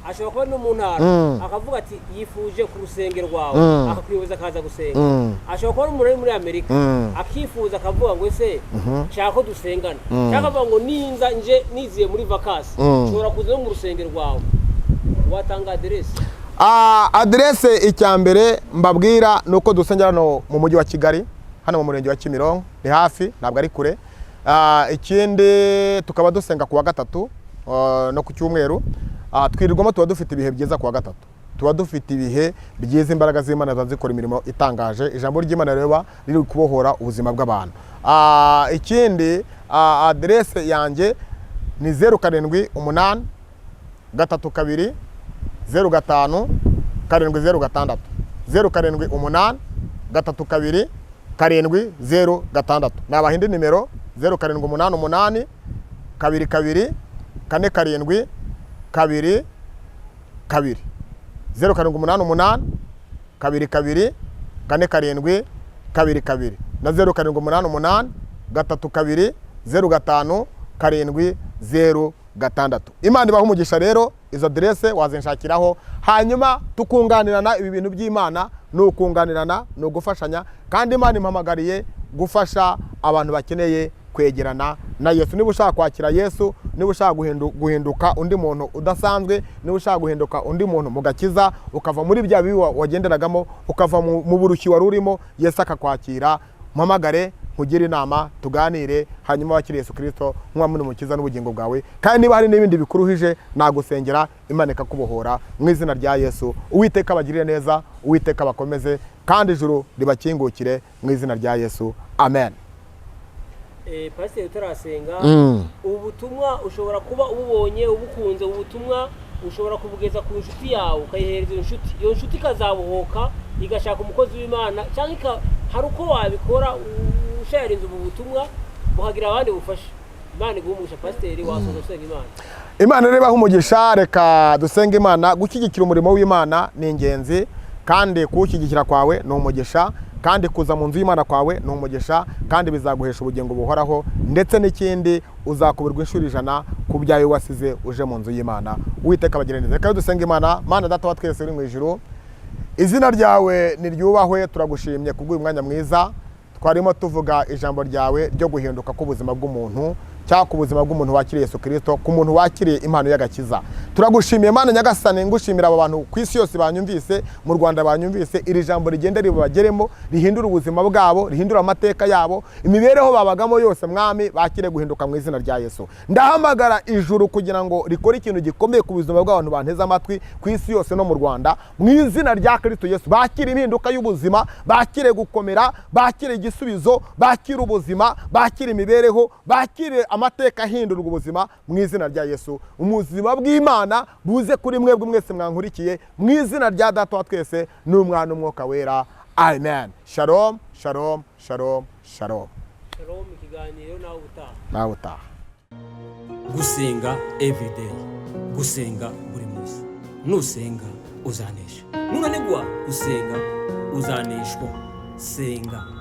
ashobora kuba ari no mu ntara, akavuga ati yifuje ku rusengero rwawe, akakwiyoboza akaza gusenga. Ashobora kuba ari umuntu muri Amerika, akifuza akavuga ngo ese nshaka ko dusengana, cyangwa akavuga ngo ninza nje niziye muri vacances, ushobora kuza no mu rusengero rwawe. Watanga adresse? Adresse icyambere mbabwira nuko dusengera no mu mujyi wa Kigali, hano mu murenge wa Kimironko, ni hafi, ntabwo ari kure. Ikindi tukaba dusenga kuwa gatatu no ku cyumweru. Twirirwamo, tuba dufite ibihe byiza kuwa gatatu, tuba dufite ibihe byiza. Imbaraga z'Imana zazikora imirimo itangaje. Ijambo ry'Imana rero riri kubohora ubuzima bw'abantu. Ikindi adresse yanjye ni 078 32 05 70 06 32 706. Nabaha indi nimero 0788 22 47 22 0788 22 47 22 na 0788 32 05 706. Imana ibaha umugisha rero, izo adresse wazinshakiraho, hanyuma tukunganirana. Ibi bintu by'Imana ni ukunganirana, ni ugufashanya, kandi Imana impamagariye gufasha abantu bakeneye kwegerana na Yesu. Niba ushaka kwakira Yesu, niba ushaka guhinduka undi muntu udasanzwe, niba ushaka guhinduka undi muntu mu gakiza, ukava muri bya bibi wagenderagamo, ukava mu burushyi wari urimo, Yesu akakwakira, mpamagare nkugire inama, tuganire, hanyuma wakire Yesu Kristo nk'umwami n'umukiza n'ubugingo bwawe. Kandi niba hari n'ibindi bikuruhije, nagusengera, Imana ikakubohora mu izina rya Yesu. Uwiteka abagirire neza, Uwiteka abakomeze, kandi ijuru ribakingukire mu izina rya Yesu. Amen. Pasiteri utarasenga, ubutumwa ushobora kuba ububonye ubukunze, ubutumwa ushobora kubugeza ku nshuti yawe, ukayihereza iyo nshuti ikazabuhoka, igashaka umukozi w'Imana, cyangwa hari uko wabikora usharinze ubu butumwa buhagira abandi bufasha. Imana iguhe umugisha. Pasiteri, wasoza usenga Imana. Imana rero ibahe umugisha. Reka dusenge Imana. Gushyigikira umurimo w'Imana ni ingenzi, kandi kuwushyigikira kwawe ni umugisha, kandi kuza mu nzu y'Imana kwawe ni umugisha, kandi bizaguhesha ubugingo buhoraho, ndetse n'ikindi uzakubirwa inshuro 100 ku byawe wasize uje mu nzu y'Imana. Uwiteka abagirire neza. Reka dusenge Imana. Mana Data wa twese uri mu ijuru, izina ryawe niryubahwe. Turagushimye kubw'uyu mwanya mwiza twarimo tuvuga ijambo ryawe ryo guhinduka k'ubuzima bw'umuntu, cyangwa ku buzima bw'umuntu wakiriye Yesu Kristo, ku muntu wakiriye impano y'agakiza. Turagushimiye Mana Nyagasani, ngushimira aba bantu ku isi yose banyumvise, mu Rwanda banyumvise, iri jambo rigende ribageremo, rihindura ubuzima bwabo, rihindura amateka yabo, imibereho babagamo yose. Mwami, bakire guhinduka mu izina rya Yesu. Ndahamagara ijuru kugira ngo rikore ikintu gikomeye ku buzima bw'abantu banteze amatwi ku isi yose no mu Rwanda, mu izina rya Kristo Yesu. Bakire impinduka y'ubuzima, bakire gukomera, bakire igisubizo, bakire ubuzima, bakire imibereho, bakire amateka ahindurwa ubuzima mu izina rya Yesu. Umuzima bw'Imana buze kuri mwebwe mwese mwankurikiye, mu izina rya Data wa twese n'Umwana n'Umwuka wera. Amen. Shalom, shalom, shalom, shalom. Shalom. Ikiganiro nawe utaha. Gusenga everyday, gusenga buri munsi. Nusenga uzanesha, nunanigwa gusenga uzaneshwa. Senga.